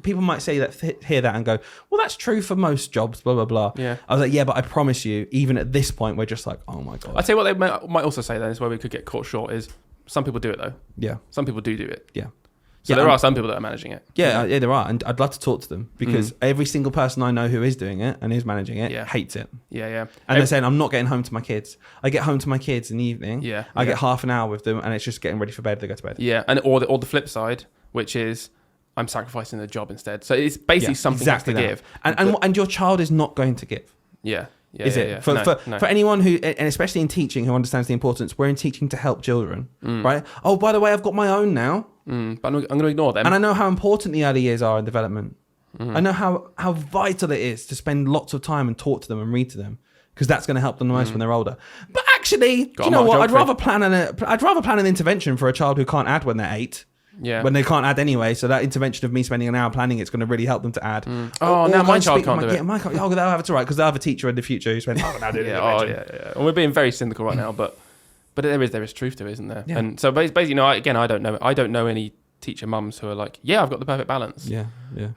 people might say that, hear that and go, well, that's true for most jobs, blah blah blah. Yeah. I was like, yeah, but I promise you, even at this point, we're just like, oh my god. I'd say what they might also say then is where we could get caught short is some people do it though. Yeah. Some people do it. Yeah. So there are some people that are managing it. Yeah, there are, and I'd love to talk to them, because every single person I know who is doing it and is managing it hates it. Yeah. And they're saying, I'm not getting home to my kids. I get home to my kids in the evening. Yeah. I get half an hour with them, and it's just getting ready for bed. They go to bed. Yeah, and or the flip side, which is I'm sacrificing the job instead. So it's basically something exactly has to that. give. And your child is not going to give. Yeah. Is it? Yeah. For anyone who, and especially in teaching, who understands the importance, we're in teaching to help children, right? Oh, by the way, I've got my own now. But I'm going to ignore them. And I know how important the early years are in development. I know how vital it is to spend lots of time and talk to them and read to them, because that's going to help them the most when they're older. But actually, do you know what? I'd rather plan an intervention for a child who can't add when they're 8. Yeah. When they can't add anyway, so that intervention of me spending an hour planning it's going to really help them to add. Oh, now my child can't do it. Yeah, my child, it's all right, because they'll have a teacher in the future who's spending now doing yeah. And we're being very cynical right now, but there is truth to it, isn't there? Yeah. And so basically, I don't know any teacher mums who are like, yeah, I've got the perfect balance. Yeah.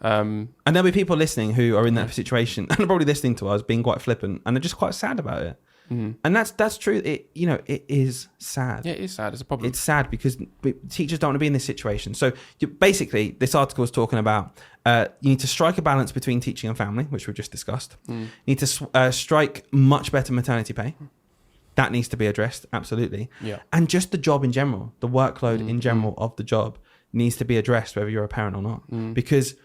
Um, And there'll be people listening who are in that situation and are probably listening to us being quite flippant and are just quite sad about it. And that's true. It is sad. Yeah, it is sad. It's a problem. It's sad because teachers don't want to be in this situation. So basically, this article is talking about you need to strike a balance between teaching and family, which we've just discussed. You need to strike much better maternity pay. That needs to be addressed, absolutely. Yeah. And just the job in general, the workload in general of the job needs to be addressed, whether you're a parent or not. Because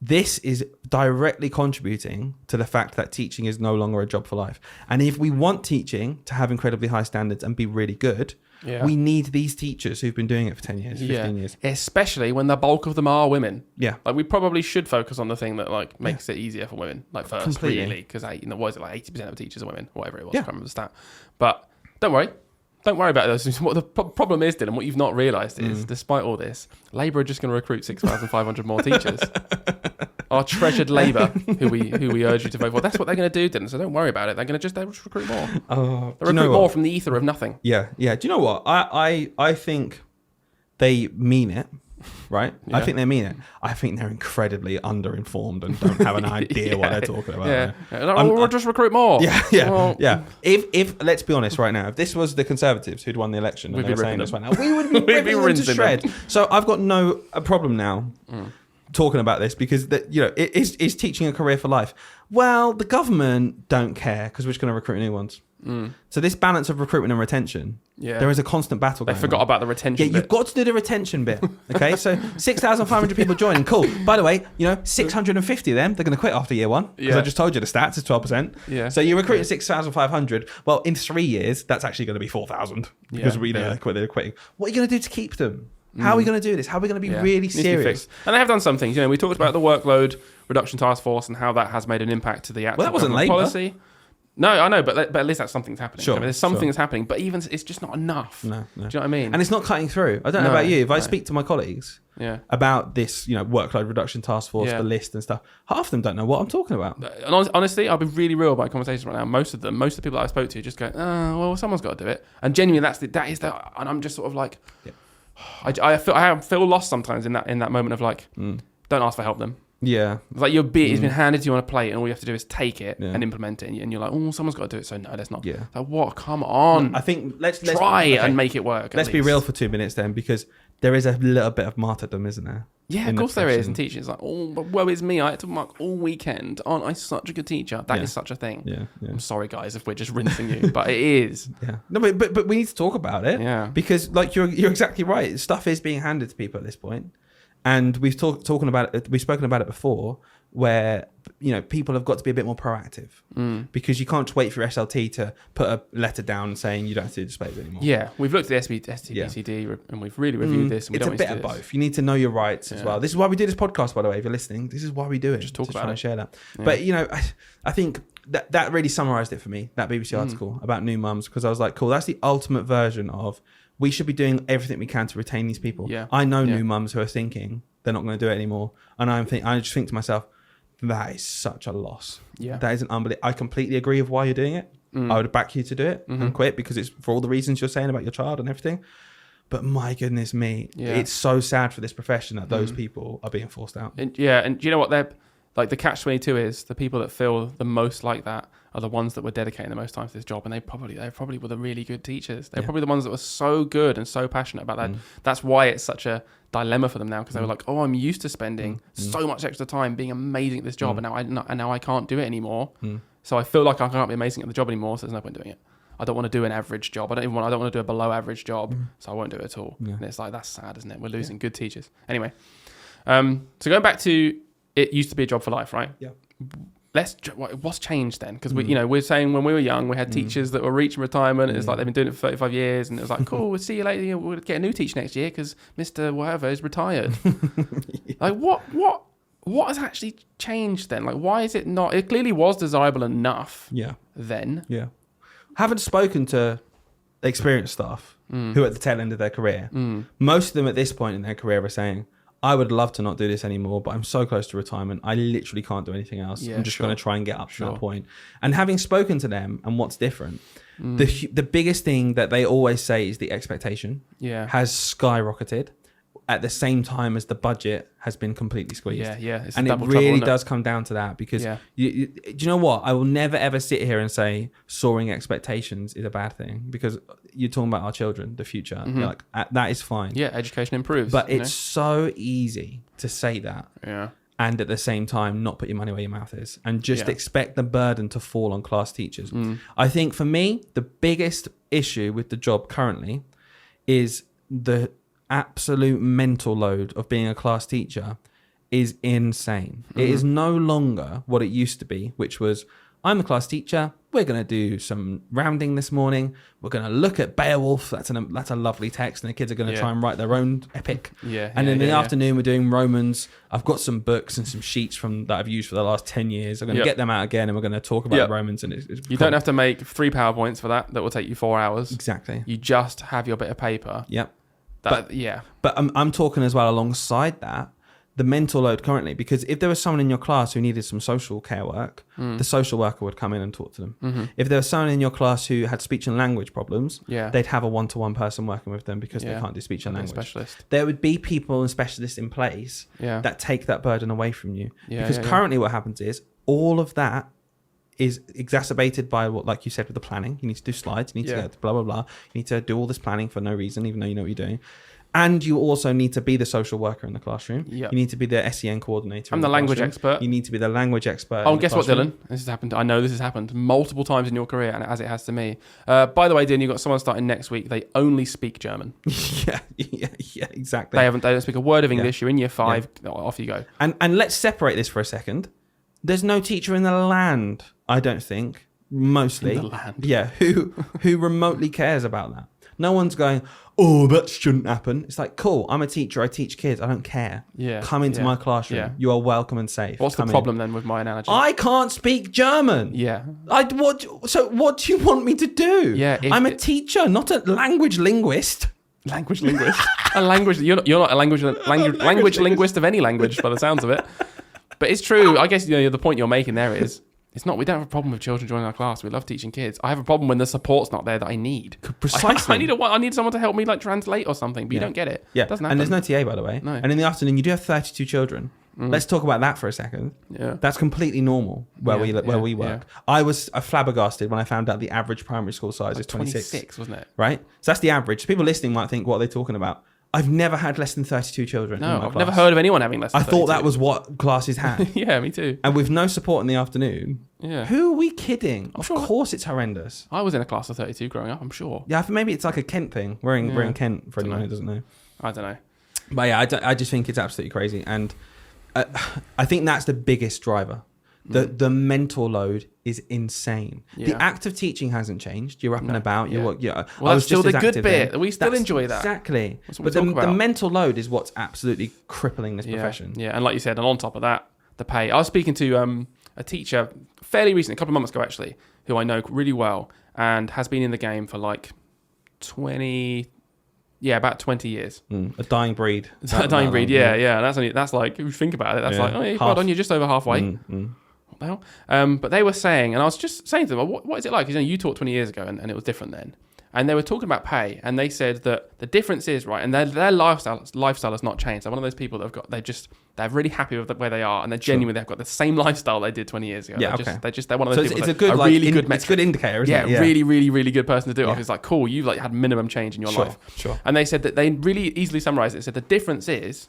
this is directly contributing to the fact that teaching is no longer a job for life. And if we want teaching to have incredibly high standards and be really good, we need these teachers who've been doing it for 10 years, 15 years. Especially when the bulk of them are women. Yeah. Like, we probably should focus on the thing that, like, makes it easier for women, like, first, Completely. really. Because, what is it, like 80% of teachers are women, or whatever it was. I can't remember the stat. But don't worry. Don't worry about those. What the problem is, Dylan, what you've not realised is, despite all this, Labour are just going to recruit 6,500 more teachers. Our treasured Labour, who we urge you to vote for. That's what they're going to do, Dylan. So don't worry about it. They're going to just recruit more. They'll recruit more from the ether of nothing. Yeah. Do you know what? I think they mean it, right? Yeah. I think they mean it. I think they're incredibly underinformed and don't have an idea what they're talking about. Yeah. We'll just recruit more. Yeah. If let's be honest right now, if this was the Conservatives who'd won the election and We'd they be were saying ripping this right now, we would be ripping them to rinsing shreds. So I've got no problem now talking about this because is teaching a career for life? Well, the government don't care because we're just going to recruit new ones. So this balance of recruitment and retention, there is a constant battle going on. They forgot about the retention bit. You've got to do the retention bit. Okay, so 6,500 people joining. Cool. By the way, 650 of them, they're going to quit after year one. Because I just told you the stats is 12%. Yeah. So you're recruiting 6,500. Well, in 3 years, that's actually going to be 4,000 because they're quitting. What are you going to do to keep them? How are we going to do this? How are we going to be really serious? And they have done some things. We talked about the workload reduction task force and how that has made an impact to the actual that wasn't Labour. policy. No, I know, but at least that's something's happening. Sure, there's something that's happening, but even it's just not enough. No. Do you know what I mean? And it's not cutting through. I don't know about you. If I speak to my colleagues about this, workload reduction task force, the list and stuff, half of them don't know what I'm talking about. And honestly, I'll be really real about conversations right now. Most of the people that I spoke to just go, "Oh, well, someone's got to do it." And genuinely, that is the. And I'm just sort of like, I feel lost sometimes in that moment of like, don't ask for help. Then. Yeah. It's like it's been handed to you on a plate and all you have to do is take it and implement it. And you're like, oh, someone's got to do it. So no, that's not. Yeah. Like, what? Come on. I think let's try and make it work. Let's be real for 2 minutes then, because there is a little bit of martyrdom, isn't there? Yeah, of course there is. And teaching is like, oh, but woe is me. I had to mark all weekend. Aren't I such a good teacher? That is such a thing. Yeah. I'm sorry, guys, if we're just rinsing you, but it is. Yeah. No, but we need to talk about it. Yeah. Because you're exactly right. Stuff is being handed to people at this point. And we've spoken about it before, where people have got to be a bit more proactive because you can't just wait for your SLT to put a letter down saying you don't have to do displays anymore. Yeah, we've looked at the STPCD and we've really reviewed this. And it's a bit of both. You need to know your rights as well. This is why we do this podcast, by the way. If you're listening, this is why we do it. Just talk about it and share that. Yeah. But I think that really summarised it for me. That BBC article about new mums, because I was like, cool. That's the ultimate version of we should be doing everything we can to retain these people. Yeah. I know new mums who are thinking they're not going to do it anymore, and I just think to myself, that is such a loss. Yeah, that is an unbelievable. I completely agree with why you're doing it. I would back you to do it and quit because it's for all the reasons you're saying about your child and everything. But my goodness me, it's so sad for this profession that those people are being forced out. And do you know what they're like? The catch-22 is the people that feel the most like that are the ones that were dedicating the most time to this job, and they probably were the really good teachers. They're probably the ones that were so good and so passionate about that. That's why it's such a dilemma for them now, because they were like, oh, I'm used to spending so much extra time being amazing at this job, and now I can't do it anymore. So I feel like I can't be amazing at the job anymore. So there's no point doing it. I don't want to do an average job. I don't want to do a below average job. So I won't do it at all. And it's like, that's sad, isn't it? We're losing good teachers. Anyway, so going back to it used to be a job for life, right? Yeah. What's changed then? Because we're saying when we were young, we had teachers that were reaching retirement. It's like they've been doing it for 35 years, and it was like, cool, we'll see you later. We'll get a new teacher next year because Mr. Whatever is retired. Like what has actually changed then? Like, why is it not? It clearly was desirable enough. Then. Yeah. Having spoken to experienced staff who are at the tail end of their career, most of them at this point in their career are saying, I would love to not do this anymore, but I'm so close to retirement. I literally can't do anything else. I'm just going to try and get up to that point. And having spoken to them and what's different, the biggest thing that they always say is the expectation has skyrocketed. at the same time as the budget has been completely squeezed. Yeah. It's And a it double really trouble, does come down to that, because Yeah. do you know what? I will never ever sit here and say soaring expectations is a bad thing, because you're talking about our children, the future. You're like, that is fine. Yeah, education improves. But it's so easy to say that. Yeah. And at the same time, not put your money where your mouth is, and just Yeah. expect the burden to fall on class teachers. I think for me, the biggest issue with the job currently is the absolute mental load of being a class teacher is insane. It is no longer what it used to be, which was, I'm the class teacher. We're going to do some rounding this morning. We're going to look at Beowulf. That's a lovely text. And the kids are going to try and write their own epic. And in the afternoon, we're doing Romans. I've got some books and some sheets that I've used for the last 10 years. I'm going to get them out again, and we're going to talk about Romans. And you don't have to make 3 PowerPoints for that. That will take you 4 hours. Exactly. You just have your bit of paper. Yep. But I'm talking as well alongside that, the mental load currently, because if there was someone in your class who needed some social care work, the social worker would come in and talk to them. If there was someone in your class who had speech and language problems, they'd have a one-to-one person working with them, because they can't do speech and language. Specialist. There would be people and specialists in place that take that burden away from you. Because currently what happens is all of that is exacerbated by what, like you said, with the planning. You need to do slides, you need to blah, blah, blah. You need to do all this planning for no reason, even though you know what you're doing. And you also need to be the social worker in the classroom. Yep. You need to be the SEN coordinator. I'm the language expert. You need to be the language expert. Oh, and guess what, Dylan? This has happened. I know this has happened multiple times in your career, and as it has to me. By the way, Dylan, you've got someone starting next week. They only speak German. yeah, exactly. They don't speak a word of English. You're in year 5. Off you go. And let's separate this for a second. There's no teacher in the land, I don't think, mostly. In the land. Yeah, who remotely cares about that. No one's going, oh, that shouldn't happen. It's like, cool, I'm a teacher. I teach kids. I don't care. Yeah. Come into my classroom. Yeah. You are welcome and safe. What's the problem then with my analogy? I can't speak German. Yeah. So what do you want me to do? Yeah. I'm a teacher, not a language linguist. Language linguist. A language. You're not a language linguist of any language, by the sounds of it. But it's true. I guess the point you're making there is, it's not. We don't have a problem with children joining our class. We love teaching kids. I have a problem when the support's not there that I need. Precisely. I need someone to help me translate or something. But you don't get it. Yeah. Doesn't happen. And there's no TA, by the way. No. And in the afternoon, you do have 32 children. Let's talk about that for a second. Yeah. That's completely normal where we work. Yeah. I was flabbergasted when I found out the average primary school size is 26. 26, wasn't it? Right? So that's the average. People listening might think, what are they talking about? I've never had less than 32 children. No, in my I've class. never heard of anyone having less than 32. I thought that was what classes had. Yeah, me too. And with no support in the afternoon. Yeah. Who are we kidding? Of course it's horrendous. I was in a class of 32 growing up, I'm sure. Yeah, maybe it's like a Kent thing. We're in Kent, for anyone who doesn't know. I don't know. But yeah, I just think it's absolutely crazy. And I think that's the biggest driver. The mental load is insane. Yeah. The act of teaching hasn't changed. You're up and about. Well, that's still the good bit. We still enjoy that. Exactly. But the mental load is what's absolutely crippling this profession. Yeah, and like you said, and on top of that, the pay. I was speaking to a teacher fairly recently, a couple of months ago actually, who I know really well and has been in the game for like 20... Yeah, about 20 years. A dying breed. A dying breed, yeah. That's like, if you think about it, that's like, oh, yeah, well done, you're just over halfway. What the hell? But they were saying, and I was just saying to them, what is it like? Because you taught 20 years ago and it was different then. And they were talking about pay, and they said that the difference is, right, and their lifestyle has not changed. They're one of those people that they're really happy with where they are, and they're genuinely, they've got the same lifestyle they did 20 years ago. Yeah, they're one of those people. It's a good, really good metric. It's a good indicator, isn't it? Yeah, really, really, really good person to do it off. It's like, cool, you've had minimum change in your life. Sure. And they said that they really easily summarized it. They said the difference is,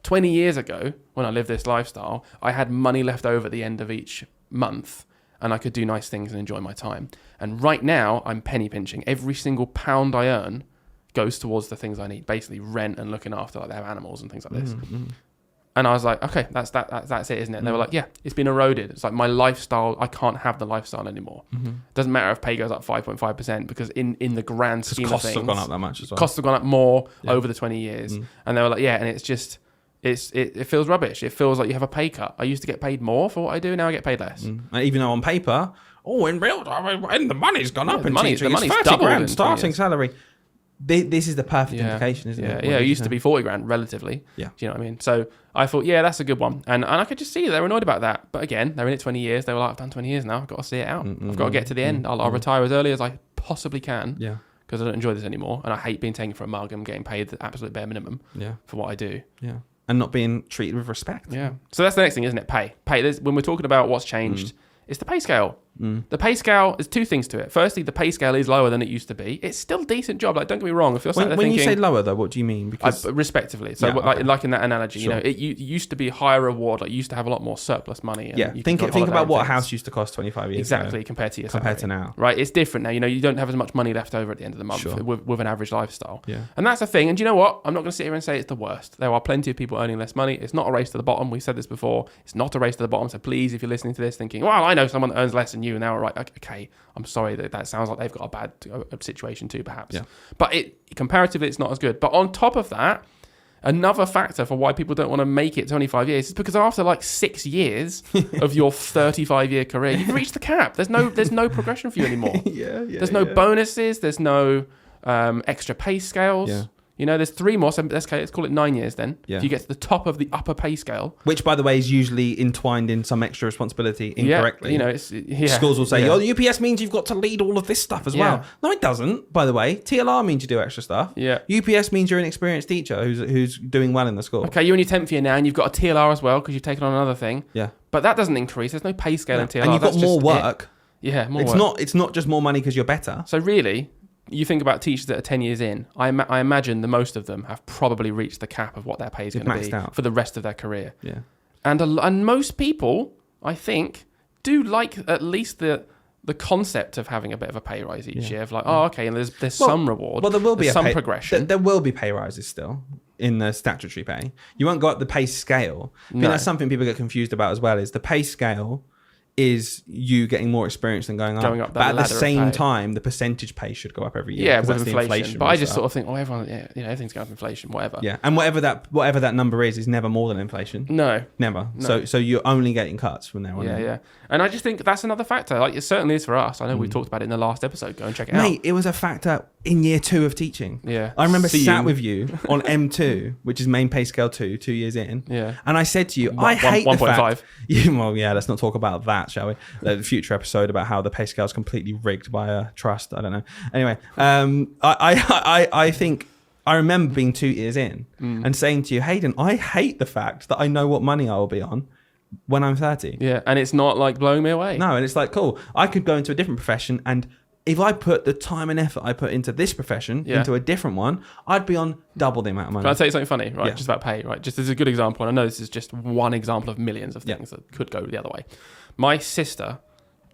20 years ago, when I lived this lifestyle, I had money left over at the end of each month, and I could do nice things and enjoy my time. And right now, I'm penny pinching. Every single pound I earn goes towards the things I need, basically rent and looking after their animals and things like this. And I was like, okay, that's it, isn't it? And they were like, yeah, it's been eroded. It's like my lifestyle, I can't have the lifestyle anymore. Doesn't matter if pay goes up 5.5%, because in the grand scheme of things, costs have gone up that much as well. Costs have gone up more over the 20 years. And they were like, yeah, and it's just... It feels rubbish. It feels like you have a pay cut. I used to get paid more for what I do. Now I get paid less. And even though on paper, in real time, and the money's gone up in teaching. The money's it's 30 doubled grand in starting salary. This is the perfect indication, isn't it? Yeah, it used to be 40 grand relatively. Yeah. Do you know what I mean? So I thought, yeah, that's a good one. And I could just see they're annoyed about that. But again, they're in it 20 years. They were like, I've done 20 years now. I've got to see it out. I've got to get to the end. I'll retire as early as I possibly can. Yeah. because I don't enjoy this anymore, and I hate being taken for a mug and getting paid the absolute bare minimum for what I do. Yeah. And not being treated with respect. Yeah. So that's the next thing, isn't it? Pay. When we're talking about what's changed, it's the pay scale. The pay scale, there's two things to it. Firstly, the pay scale is lower than it used to be. It's still a decent job. Like, don't get me wrong. If you're when you say lower, though, what do you mean? Because respectively. So, like in that analogy, you know, it used to be higher reward. Like, you used to have a lot more surplus money. And think about what a house used to cost 25 years exactly ago. compared to your compared salary. to now. Right, it's different now. You know, you don't have as much money left over at the end of the month with an average lifestyle. Yeah. And that's the thing. And do you know what? I'm not going to sit here and say it's the worst. There are plenty of people earning less money. It's not a race to the bottom. We said this before. It's not a race to the bottom. So please, if you're listening to this thinking, well, I know someone that earns less than you, and now right, okay, I'm sorry that sounds like they've got a bad situation too, perhaps. Yeah. But comparatively, it's not as good. But on top of that, another factor for why people don't want to make it 25 years is because after like 6 years of your 35-year career, you've reached the cap. There's no progression for you anymore. There's no bonuses. There's no extra pay scales. Yeah. You know, there's 3 more. So let's call it 9 years then. Yeah. If you get to the top of the upper pay scale, which, by the way, is usually entwined in some extra responsibility incorrectly. Yeah, you know, schools will say, "Oh, UPS means you've got to lead all of this stuff as well." No, it doesn't. By the way, TLR means you do extra stuff. Yeah. UPS means you're an experienced teacher who's doing well in the school. Okay, you're in your 10th year now, and you've got a TLR as well because you've taken on another thing. Yeah. But that doesn't increase. There's no pay scale in TLR. And you've got more work. Yeah, more work. It's not just more money because you're better. So really, you think about teachers that are 10 years in, I imagine the most of them have probably reached the cap of what their pay is going to be for the rest of their career. Yeah. And most people, I think, do like at least the concept of having a bit of a pay rise each year. Of like, oh, okay, and there's some reward. Well, there will be some progression. There will be pay rises still in the statutory pay. You won't go up the pay scale. No. I think that's something people get confused about as well, is the pay scale is you getting more experience than going up. But at the same time, the percentage pay should go up every year. Yeah, with inflation. But I just sort of think, everyone, everything's going up inflation, whatever. Yeah, and whatever that number is never more than inflation. No, never. No. So you're only getting cuts from there on. Yeah. And I just think that's another factor. Like, it certainly is for us. I know we talked about it in the last episode. Go and check it out. Mate, it was a factor in year 2 of teaching. Yeah, I remember sat with you on M2, which is main pay scale 2 years in. Yeah, and I said to you, I hate 1.5. Well, yeah, let's not talk about that, shall we? The future episode about how the pay scale is completely rigged by a trust. I don't know. Anyway, I think I remember being 2 years in and saying to you, Hayden, I hate the fact that I know what money I will be on when I'm 30. Yeah, and it's not like blowing me away. No, and it's like, cool, I could go into a different profession, and if I put the time and effort I put into this profession into a different one, I'd be on double the amount of money. Can I tell you something funny, right? Yeah. Just about pay, right? Just as a good example, and I know this is just one example of millions of things that could go the other way. My sister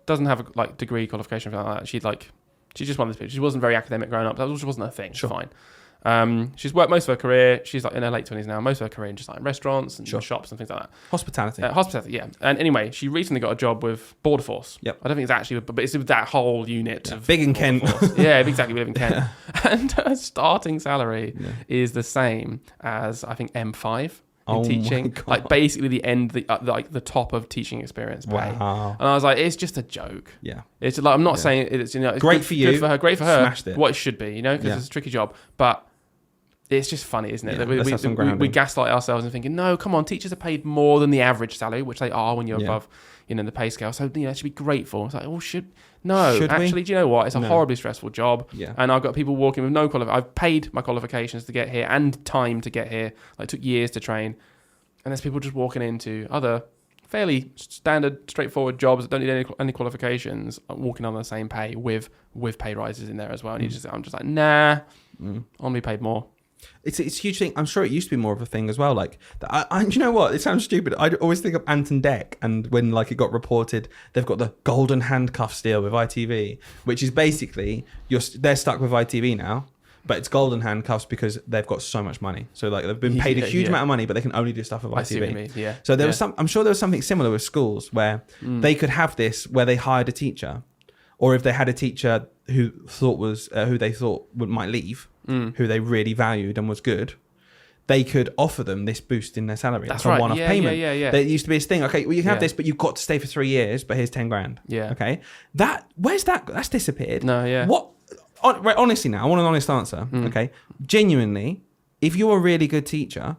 doesn't have a degree qualification or anything like that. She's just one of those people. She wasn't very academic growing up. That just wasn't her thing. Sure. Fine. She's worked most of her career. She's in her late 20s now. Most of her career in just in restaurants and shops and things like that. Hospitality. Yeah. And anyway, she recently got a job with Border Force. Yep. I don't think it's actually, but it's with that whole unit of big in Kent. Yeah, exactly. We live in Kent. And her starting salary is the same as, I think, M5 in teaching. Like, basically the end, the top of teaching experience pay. Wow. And I was like, it's just a joke. Yeah. It's like, I'm not saying it's, it's great for you. Good for her. Great for her. Smashed it. What it should be, because it's a tricky job. But it's just funny, isn't it? Yeah, we gaslight ourselves and thinking, no, come on, teachers are paid more than the average salary, which they are when you're above, the pay scale. So, they should be grateful. It's like, should actually, do you know what? It's a horribly stressful job. Yeah. And I've got people walking with no qualifications. I've paid my qualifications to get here and time to get here. It took years to train. And there's people just walking into other fairly standard, straightforward jobs that don't need any qualifications, walking on the same pay with pay rises in there as well. And I'm just like, nah, I want to be paid more. It's a huge thing. I'm sure it used to be more of a thing as well. Like, you know what? It sounds stupid. I always think of Ant and Dec, and when it got reported, they've got the golden handcuffs deal with ITV, which is basically they're stuck with ITV now, but it's golden handcuffs because they've got so much money. So they've been paid a huge amount of money, but they can only do stuff with ITV. I see what you mean. Yeah. So there was I'm sure there was something similar with schools where they could have this where they hired a teacher, or if they had a teacher who they thought might leave. Who they really valued and was good, they could offer them this boost in their salary. That's right. One-off payment. Yeah. There used to be this thing. Okay, well, you can have this, but you've got to stay for 3 years. But here's 10 grand. Yeah. Okay. Where's that? That's disappeared. No. Yeah. What? Honestly, now I want an honest answer. Okay. Genuinely, if you're a really good teacher,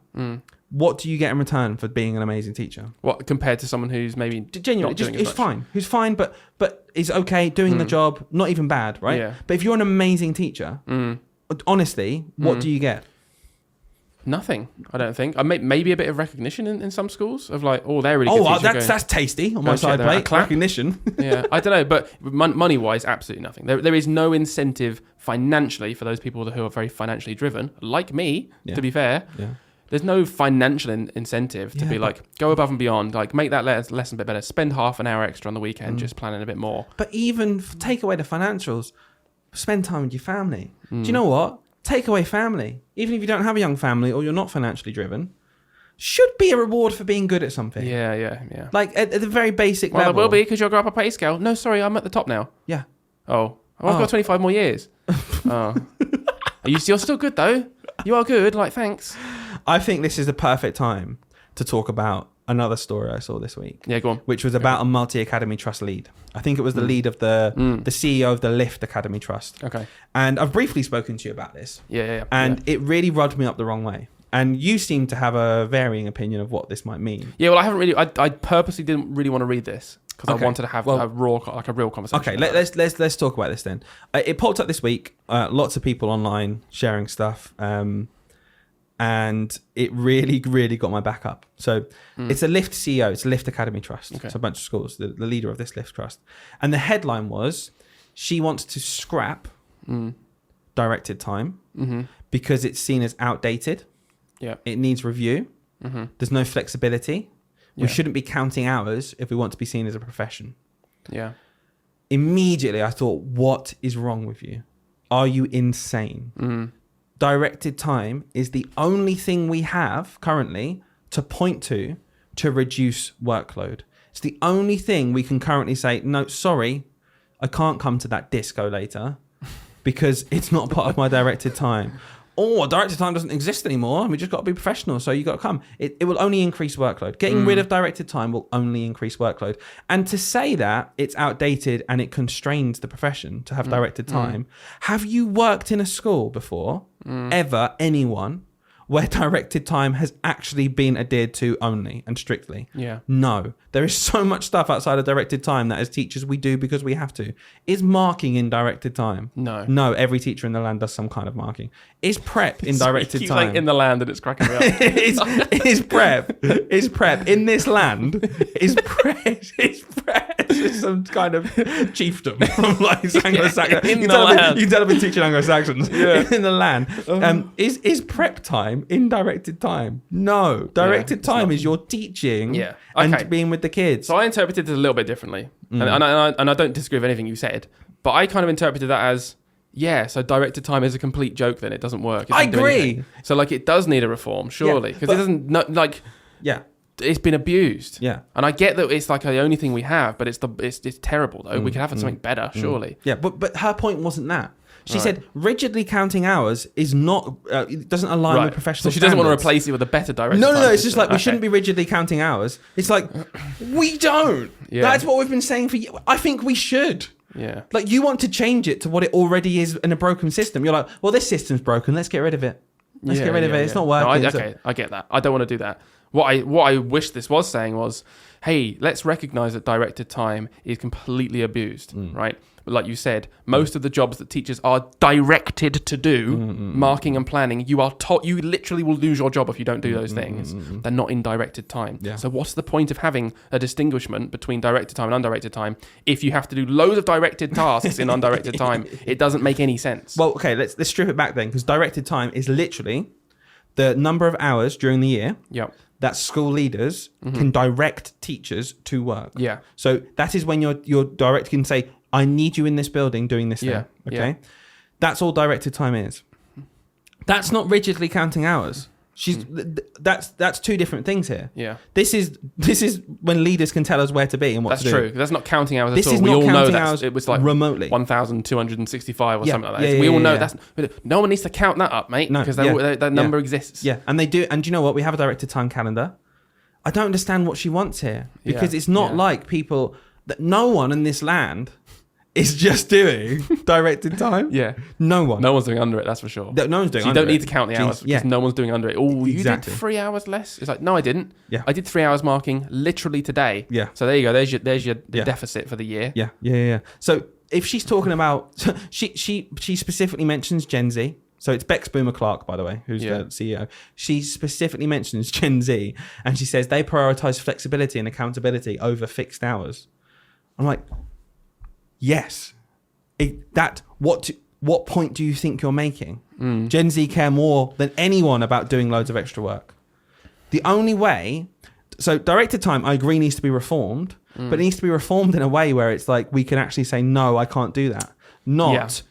what do you get in return for being an amazing teacher? What compared to someone who's maybe Genuinely, not doing as who's much? fine, who's fine, but is okay doing the job, not even bad, right? Yeah. But if you're an amazing teacher, honestly, what do you get? Nothing, I don't think. Maybe a bit of recognition in some schools of like, oh, they're really good. Oh, teacher, that's tasty on my and check side them out. plate. Recognition. Yeah, I don't know, but money wise, absolutely nothing. There is no incentive financially for those people who are very financially driven, like me. Yeah. To be fair, there's no financial incentive to be like, go above and beyond, like make that lesson a bit better, spend half an hour extra on the weekend just planning a bit more. But even take away the financials, spend time with your family. Do you know what? Take away family. Even if you don't have a young family or you're not financially driven, should be a reward for being good at something. Yeah. Like at the very basic Well, level. there will be because you'll go up a pay scale. No, sorry, I'm at the top now. Yeah. Oh, I've got 25 more years. Oh. You're still good though. You are good. Like, thanks. I think this is the perfect time to talk about another story I saw this week. Yeah, go on. Which was about a multi-academy trust lead. I think it was the lead of the CEO of the Lift Academy Trust. Okay. And I've briefly spoken to you about this. Yeah. And it really rubbed me up the wrong way. And you seem to have a varying opinion of what this might mean. Yeah, well, I haven't really. I purposely didn't really want to read this because I Okay. wanted to have a real conversation. Okay, let's talk about this then. It popped up this week. Lots of people online sharing stuff. And it really, really got my back up. So it's a Lift CEO. It's a Lift Academy Trust. Okay. It's a bunch of schools, the leader of this Lift Trust. And the headline was, she wants to scrap directed time because it's seen as outdated. Yeah. It needs review. There's no flexibility. Yeah. We shouldn't be counting hours if we want to be seen as a profession. Yeah. Immediately, I thought, what is wrong with you? Are you insane? Directed time is the only thing we have currently to point to reduce workload. It's the only thing we can currently say, no, sorry, I can't come to that disco later because it's not part of my directed time. Or directed time doesn't exist anymore and we just got to be professional, so you got to come. It will only increase workload. Getting rid of directed time will only increase workload. And to say that it's outdated and it constrains the profession to have directed time, have you worked in a school before, ever, anyone, where directed time has actually been adhered to only and strictly? Yeah. No. There is so much stuff outside of directed time that as teachers we do because we have to. Is marking in directed time? No. No, every teacher in the land does some kind of marking. Is prep in directed Keep time? like in the land and it's cracking me up. is prep in this land? Is prep is some kind of chiefdom from like Anglo-Saxon? In you the tell land. you tell them teaching Anglo-Saxons. Yeah. In the land. Is prep time in directed time? No, directed it's time not. is your teaching Yeah. Okay. and being with the kids. So I interpreted it a little bit differently, and I don't disagree with anything you said, but I kind of interpreted that as, so directed time is a complete joke. Then it doesn't work. It I doesn't do agree. anything. So like it does need a reform, surely, because but- it doesn't like Yeah. it's been abused. Yeah. And I get that it's like the only thing we have, but it's terrible though. We could have something better, surely. Yeah, but her point wasn't that. She said rigidly counting hours is not, it doesn't align with professional So she doesn't want to standards. replace it with a better directed No, time it's just system. like we Okay. shouldn't be rigidly counting hours. It's like, we don't. Yeah. That's what we've been saying for years. I think we should. Yeah. Like, you want to change it to what it already is in a broken system. You're like, well, this system's broken. Let's get rid of it. Let's get rid of it. It's not working. No, So- I get that. I don't want to do that. What I wish this was saying was, hey, let's recognize that directed time is completely abused, right? But like you said, most of the jobs that teachers are directed to do, marking and planning, you literally will lose your job if you don't do those things. They're not in directed time. Yeah. So what's the point of having a distinguishment between directed time and undirected time if you have to do loads of directed tasks in undirected time? It doesn't make any sense. Well, okay, let's strip it back then, because directed time is literally the number of hours during the year Yep. that school leaders can direct teachers to work. Yeah. So that is when your director can say, I need you in this building doing this Yeah, thing. Okay. yeah. That's all directed time is. That's not rigidly counting hours. That's two different things here. Yeah. This is when leaders can tell us where to be and what That's to do. true. That's not counting hours This at all. is We not all know counting that hours it was like remotely. 1,265 or Yeah, something like that. yeah, We all know yeah. that's no one needs to count that up, mate, No, because yeah, that number exists. Yeah, and they do. And do you know what? We have a directed time calendar. I don't understand what she wants here, because Yeah, it's not yeah. like people that no one in this land is just doing directed time? Yeah. No one. No one's doing under it, that's for sure. No one's doing So you under don't it. need to count the hours because no one's doing under it. Oh, you did Exactly. 3 hours less? It's like, no, I didn't. Yeah. I did 3 hours marking literally today. Yeah. So there you go. There's your Yeah. deficit for the year. Yeah. So if she's talking about, she specifically mentions Gen Z. So it's Bex Boomer Clark, by the way, who's the CEO. She specifically mentions Gen Z, and she says they prioritize flexibility and accountability over fixed hours. I'm like, yes. What point do you think you're making? Gen Z care more than anyone about doing loads of extra work. The only way, so directed time, I agree, needs to be reformed, but it needs to be reformed in a way where it's like we can actually say, no, I can't do that.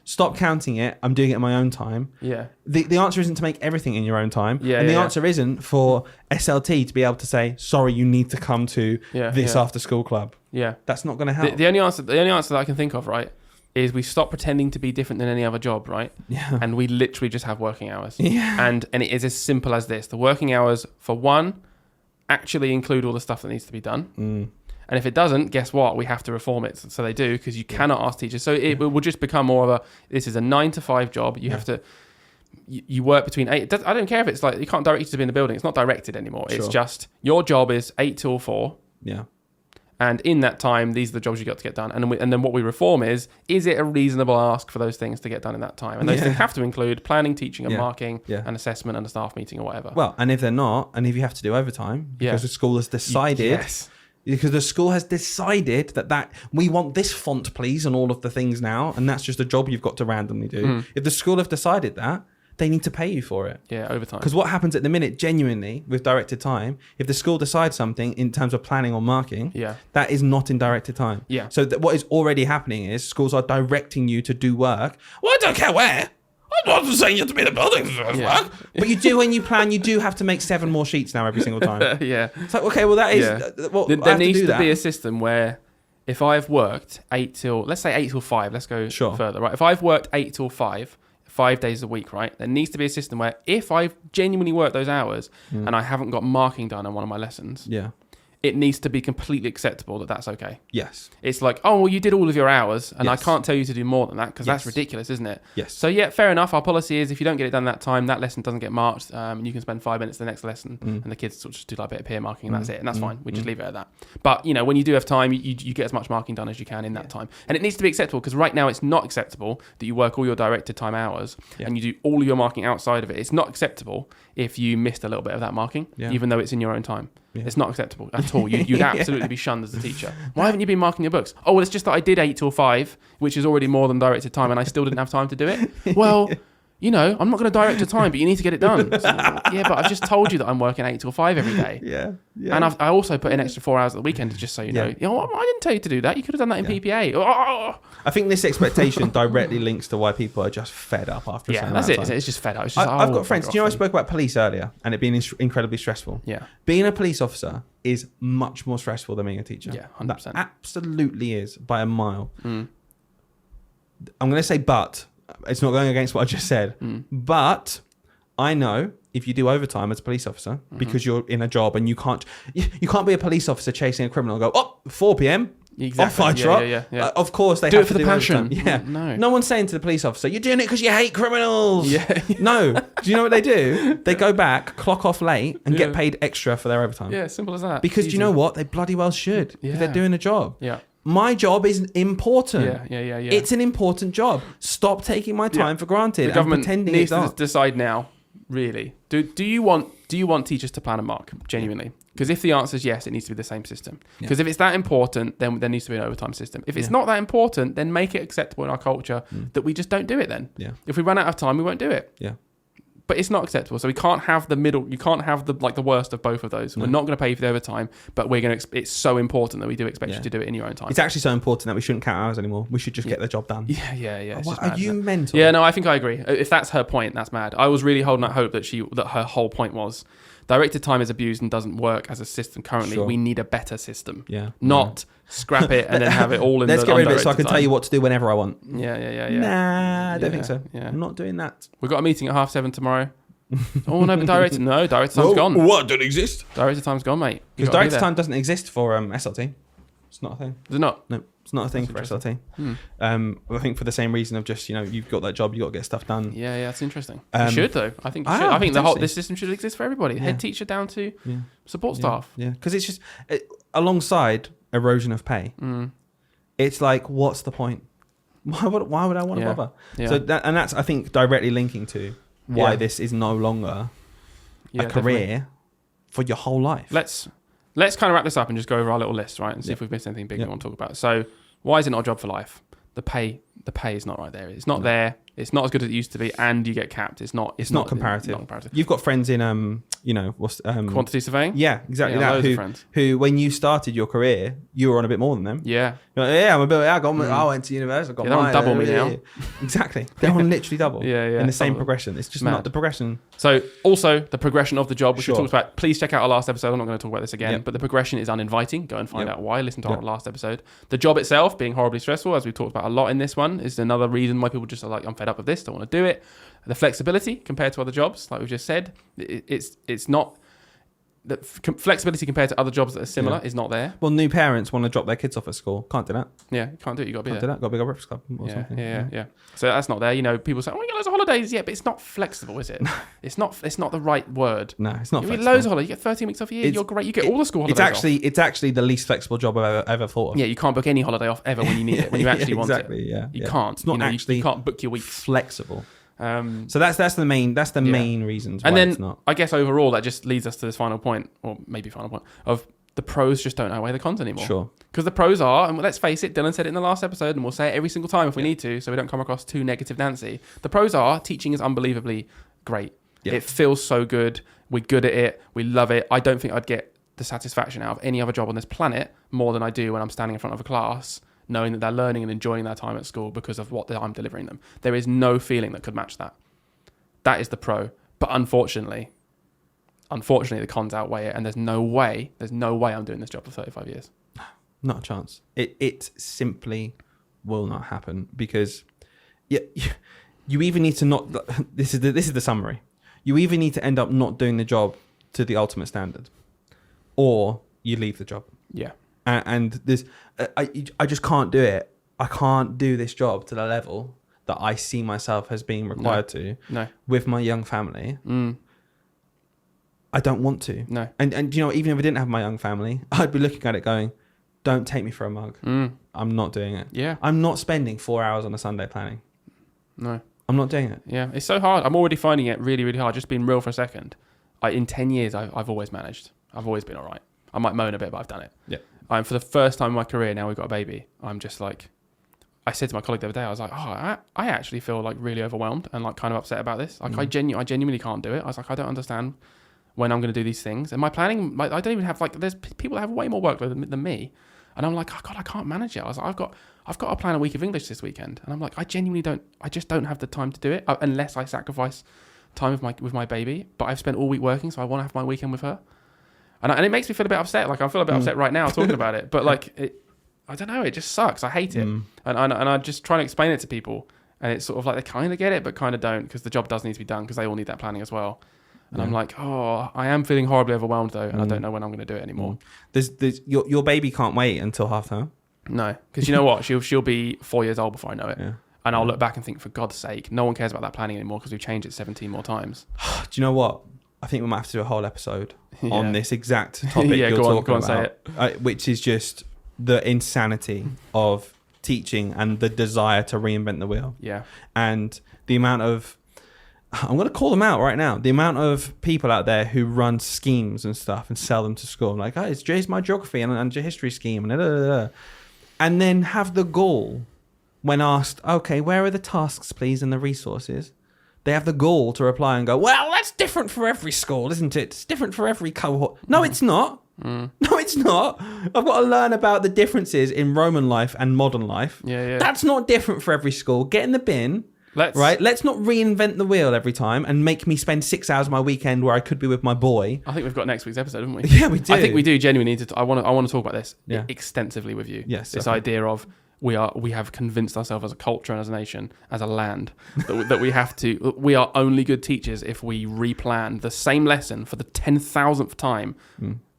Stop counting it. I'm doing it in my own time. Yeah. The answer isn't to make everything in your own time. Yeah, and the yeah, answer isn't for SLT to be able to say, sorry, you need to come to this yeah. after school club. Yeah. That's not going to help. The only answer that I can think of, right, is we stop pretending to be different than any other job, right? Yeah. And we literally just have working hours. Yeah. And it is as simple as this. The working hours, for one, actually include all the stuff that needs to be done. And if it doesn't, guess what? We have to reform it. So they do, because you cannot ask teachers. So it will just become more of this is a 9 to 5 job. You have to, you work between 8. I don't care if it's like, you can't direct you to be in the building. It's not directed anymore. Sure. It's just, your job is 8 till 4. Yeah. And in that time, these are the jobs you got to get done. And then what we reform is it a reasonable ask for those things to get done in that time? And those things have to include planning, teaching and marking and assessment and a staff meeting or whatever. Well, and if they're not, and if you have to do overtime, because the school has decided... Because the school has decided that we want this font, please, and all of the things now, and that's just a job you've got to randomly do. If the school have decided that, they need to pay you for it. Yeah, overtime. Because what happens at the minute, genuinely, with directed time, if the school decides something in terms of planning or marking, that is not in directed time. Yeah. So what is already happening is schools are directing you to do work. Well, I don't care where. I'm not saying you have to be in the building to work. But you do, when you plan, you do have to make 7 more sheets now every single time. Yeah. It's like, okay, well, that is... Well, there needs to be a system where if I've worked 8 till... Let's say 8 till 5. Let's go further, right? If I've worked 8 till 5 days a week, right? There needs to be a system where if I've genuinely worked those hours and I haven't got marking done on one of my lessons... it needs to be completely acceptable that that's okay. Yes. It's like, oh, well, you did all of your hours, and I can't tell you to do more than that, because that's ridiculous, isn't it? Yes. So, yeah, fair enough. Our policy is if you don't get it done that time, that lesson doesn't get marked, and you can spend 5 minutes the next lesson, and the kids sort of just do like a bit of peer marking, and that's it, and that's fine. We just leave it at that. But, you know, when you do have time, you get as much marking done as you can in that time. And it needs to be acceptable, because right now it's not acceptable that you work all your directed time hours, and you do all of your marking outside of it. It's not acceptable if you missed a little bit of that marking, even though it's in your own time. Yeah. It's not acceptable at all. You'd absolutely be shunned as a teacher. Why haven't you been marking your books? Oh, well, it's just that I did 8 till 5, which is already more than directed time, and I still didn't have time to do it. Well, you know, I'm not going to direct your time, but you need to get it done. So, yeah, but I've just told you that I'm working 8 till 5 every day. Yeah. And I also put in extra 4 hours at the weekend, just so you know. You know, I didn't tell you to do that. You could have done that in PPA. Oh. I think this expectation directly links to why people are just fed up after a certain amount of time. It's just fed up. It's just, I've got friends. Do you know I spoke about police earlier and it being incredibly stressful? Yeah. Being a police officer is much more stressful than being a teacher. Yeah, 100%. That absolutely is, by a mile. I'm going to say but. It's not going against what I just said. But I know if you do overtime as a police officer, because you're in a job and you can't be a police officer chasing a criminal and go, 4 p.m. Exactly. Off I drop. Yeah. Of course they do have it for to the do passion. Overtime. Yeah. No. No one's saying to the police officer, you're doing it because you hate criminals. Yeah. No. Do you know what they do? They go back, clock off late, and get paid extra for their overtime. Yeah, simple as that. Because do you know what? They bloody well should. Because they're doing a job. Yeah. My job is important. Yeah. It's an important job. Stop taking my time for granted. The government pretending needs it's to not. decide now. Really, do you want teachers to plan and mark genuinely? Because if the answer is yes, it needs to be the same system. Because if it's that important, then there needs to be an overtime system. If it's not that important, then make it acceptable in our culture that we just don't do it. Then, if we run out of time, we won't do it. Yeah. But it's not acceptable. So we can't have the middle. You can't have the worst of both of those. No. We're not going to pay you for the overtime, but we're going to. It's so important that we do expect you to do it in your own time. It's actually so important that we shouldn't count hours anymore. We should just get the job done. Yeah. Are you mental? Yeah, no, I think I agree. If that's her point, that's mad. I was really holding out hope that her whole point was directed time is abused and doesn't work as a system currently. Sure. We need a better system. Yeah. Not scrap it and then have it all in the Let's get rid of it so I can tell you what to do whenever I want. Yeah. Nah, I don't think so. Yeah. I'm not doing that. We've got a meeting at 7:30 tomorrow. Oh no, but directed time's gone. What? Don't exist? Directed time's gone, mate. Because directed time doesn't exist for SLT. It's not a thing. Is it not? No. It's not a thing That's for SLT. I think for the same reason of just, you've got that job, you got to get stuff done. Yeah, that's interesting. You should though. I think you should. Ah, I think potentially. this system should exist for everybody. Head teacher down to support staff. Yeah, because it's just alongside erosion of pay. It's like, what's the point? Why would I want to bother? Yeah. So that's I think directly linking to why Yeah. this is no longer a definitely. career for your whole life. Let's kind of wrap this up and just go over our little list, right, and see if we've missed anything big we want to talk about. So, why is it not a job for life? The pay is not right there. It's not there. It's not as good as it used to be, and you get capped. It's not comparative. Not comparative. You've got friends in what's Quantity surveying. yeah, exactly Yeah, that. loads of friends. Who when you started your career, you were on a bit more than them. Yeah. You're like, yeah, I'm a bit. I went to university. I got Yeah, they're on mine. double me now. Exactly, they're on literally double. Yeah. In the same Double. progression. It's just Mad. not the progression. So, also the progression of the job, which Sure. we talked about. Please check out our last episode. I'm not going to talk about this again, Yep. but the progression is uninviting. Go and find Yep. out why. Listen to our Yep. last episode. The job itself being horribly stressful, as we talked about a lot in this one, is another reason why people just are like, I'm fed up with this, don't want to do it. The flexibility compared to other jobs, like we've just said, it's not. The flexibility compared to other jobs that are similar is not there. Well, new parents want to drop their kids off at school. Can't do that. Yeah, you can't do it. You got to be Can't do there. that. Got to be a breakfast club or Yeah, something. yeah. So that's not there. People say, "Oh, you get loads of holidays." Yeah, but it's not flexible, is it? It's not the right word. No, it's not You get flexible. loads of holidays. You get 13 weeks off a year. You're great. You get all the school holidays. It's actually the least flexible job I've ever thought of. Yeah, you can't book any holiday off ever when you need it, when you actually want it. Yeah, You can't. It's not actually you can't book your weeks. flexible. So that's the main reasons why and then it's not. I guess overall that just leads us to this final point, or maybe final point, of the pros just don't outweigh the cons anymore. Sure. Because the pros are, and let's face it, Dylan said it in the last episode, and we'll say it every single time if we need to, so we don't come across too negative Nancy. The pros are teaching is unbelievably great. Yeah. It feels so good. We're good at it. We love it. I don't think I'd get the satisfaction out of any other job on this planet more than I do when I'm standing in front of a class, knowing that they're learning and enjoying their time at school because of what I'm delivering them. There is no feeling that could match that. That is the pro. But unfortunately, the cons outweigh it, and there's no way I'm doing this job for 35 years. Not a chance. It simply will not happen because you either need to not. This is the summary. You either need to end up not doing the job to the ultimate standard, or you leave the job. Yeah. And this, I just can't do it. I can't do this job to the level that I see myself as being required to with my young family. I don't want to. No. And even if I didn't have my young family, I'd be looking at it going, don't take me for a mug. I'm not doing it. Yeah. I'm not spending 4 hours on a Sunday planning. No. I'm not doing it. Yeah. It's so hard. I'm already finding it really, really hard. Just being real for a second. In 10 years, I've always managed. I've always been all right. I might moan a bit, but I've done it. Yeah. For the first time in my career, now we've got a baby, I'm just like, I said to my colleague the other day, I was like, I actually feel like really overwhelmed and like kind of upset about this. Like I genuinely can't do it. I was like, I don't understand when I'm going to do these things. And my planning, like I don't even have there's people that have way more workload than me. And I'm like, oh God, I can't manage it. I was like, I've got to plan a week of English this weekend. And I'm like, I just don't have the time to do it unless I sacrifice time with my baby. But I've spent all week working, so I want to have my weekend with her. And it makes me feel a bit upset. Like I feel a bit upset right now talking about it. But like I don't know. It just sucks. I hate it, and I just try to explain it to people, and it's sort of like they kind of get it, but kind of don't, because the job does need to be done, because they all need that planning as well. And I'm like, I am feeling horribly overwhelmed though, and I don't know when I'm going to do it anymore. There's your baby can't wait until half term. No, because you know what? She'll be 4 years old before I know it, Yeah. and I'll look back and think, for God's sake, no one cares about that planning anymore because we've changed it 17 more times. Do you know what? I think we might have to do a whole episode on this exact topic Yeah, you're go on, talking say about, which is just the insanity of teaching and the desire to reinvent the wheel. Yeah. And the amount of, I'm going to call them out right now, the amount of people out there who run schemes and stuff and sell them to school. Like, oh, it's my geography and your history scheme. And then have the gall when asked, okay, where are the tasks, please, and the resources? They have the gall to reply and go, well, that's different for every school, isn't it? It's different for every cohort. No, it's not. No, it's not. I've got to learn about the differences in Roman life and modern life. Yeah. That's not different for every school. Get in the bin. Let's not reinvent the wheel every time and make me spend 6 hours of my weekend where I could be with my boy. I think we've got next week's episode, haven't we? Yeah, we do. I think we do genuinely need to. I want to talk about this Yeah. extensively with you. Yes, This okay. idea of we have convinced ourselves as a culture and as a nation, as a land, that we are only good teachers if we replan the same lesson for the 10,000th time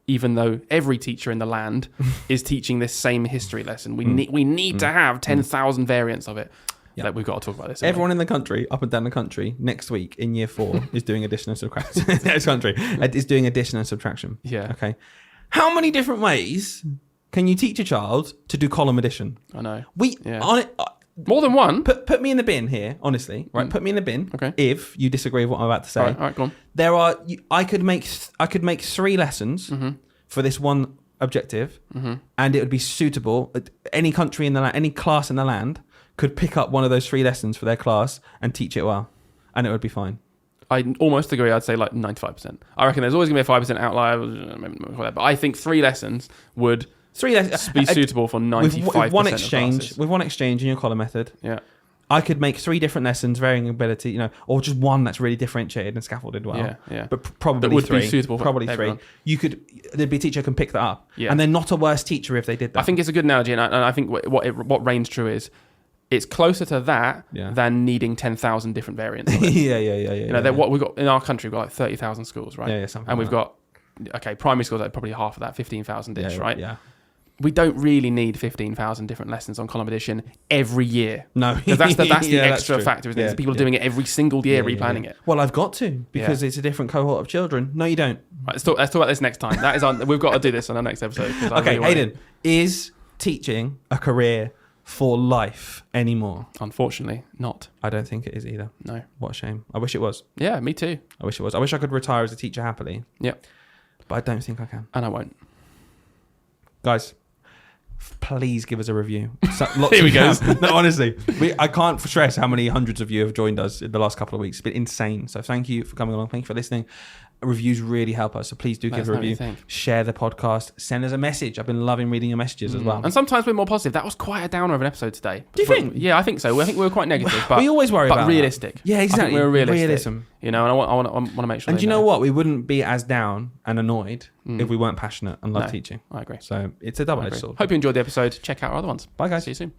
even though every teacher in the land is teaching this same history lesson. We need to have 10,000 variants of it. Yeah. Like, we've got to talk about this. Everyone in the country, up and down the country, next week in year 4 is doing addition and subtraction. Next country is doing addition and subtraction. Yeah. Okay. How many different ways can you teach a child to do column addition? I know. On it. More than one. Put me in the bin here, honestly. Right, put me in the bin. Okay. If you disagree with what I'm about to say. All right, go on. I could make 3 lessons for this one objective, and it would be suitable. Any country in the land, any class in the land could pick up one of those 3 lessons for their class and teach it well, and it would be fine. I almost agree. I'd say like 95%. I reckon there's always going to be a 5% outlier, but I think 3 lessons would be suitable for 95% with one of exchange. classes. With one exchange in your column method, Yeah. I could make 3 different lessons, varying ability, or just one that's really differentiated and scaffolded well. Yeah, yeah. But probably That would 3. be suitable for probably everyone. 3. There'd be a teacher who can pick that up, Yeah. and they're not a worse teacher if they did that. I think it's a good analogy, and I think what reigns true is it's closer to that than needing 10,000 different variants. Of it. yeah. What we've got in our country, we've got like 30,000 schools, right? Yeah, something and like we've got primary schools like probably half of that, 15,000-ish, right? Yeah. We don't really need 15,000 different lessons on column addition every year. No, because that's the Yeah, extra that's factor, isn't it? Yeah, It's people doing it every single year, Yeah, replanning it. Well, I've got to because it's a different cohort of children. No, you don't. Right, let's talk about this next time. That is we've got to do this on our next episode. Okay, Hayden, is teaching a career for life anymore? Unfortunately, not. I don't think it is either. No. What a shame. I wish it was. Yeah, me too. I wish it was. I wish I could retire as a teacher happily. Yeah. But I don't think I can. And I won't. Guys, please give us a review. Here we go. No, honestly, I can't stress how many hundreds of you have joined us in the last couple of weeks. It's been insane. So thank you for coming along. Thank you for listening. Reviews really help us. So please do give a review. Share the podcast. Send us a message. I've been loving reading your messages as well. And sometimes we're more positive. That was quite a downer of an episode today. Do you think? Yeah, I think so. I think we were quite negative. But we always worry about realistic. That. Yeah, exactly. I think we were realistic. Realism. And I want to make sure. And do you know what? We wouldn't be as down and annoyed if we weren't passionate and loved teaching. I agree. So it's a double-edged sword. Hope you enjoyed the episode. Check out our other ones. Bye, guys. See you soon.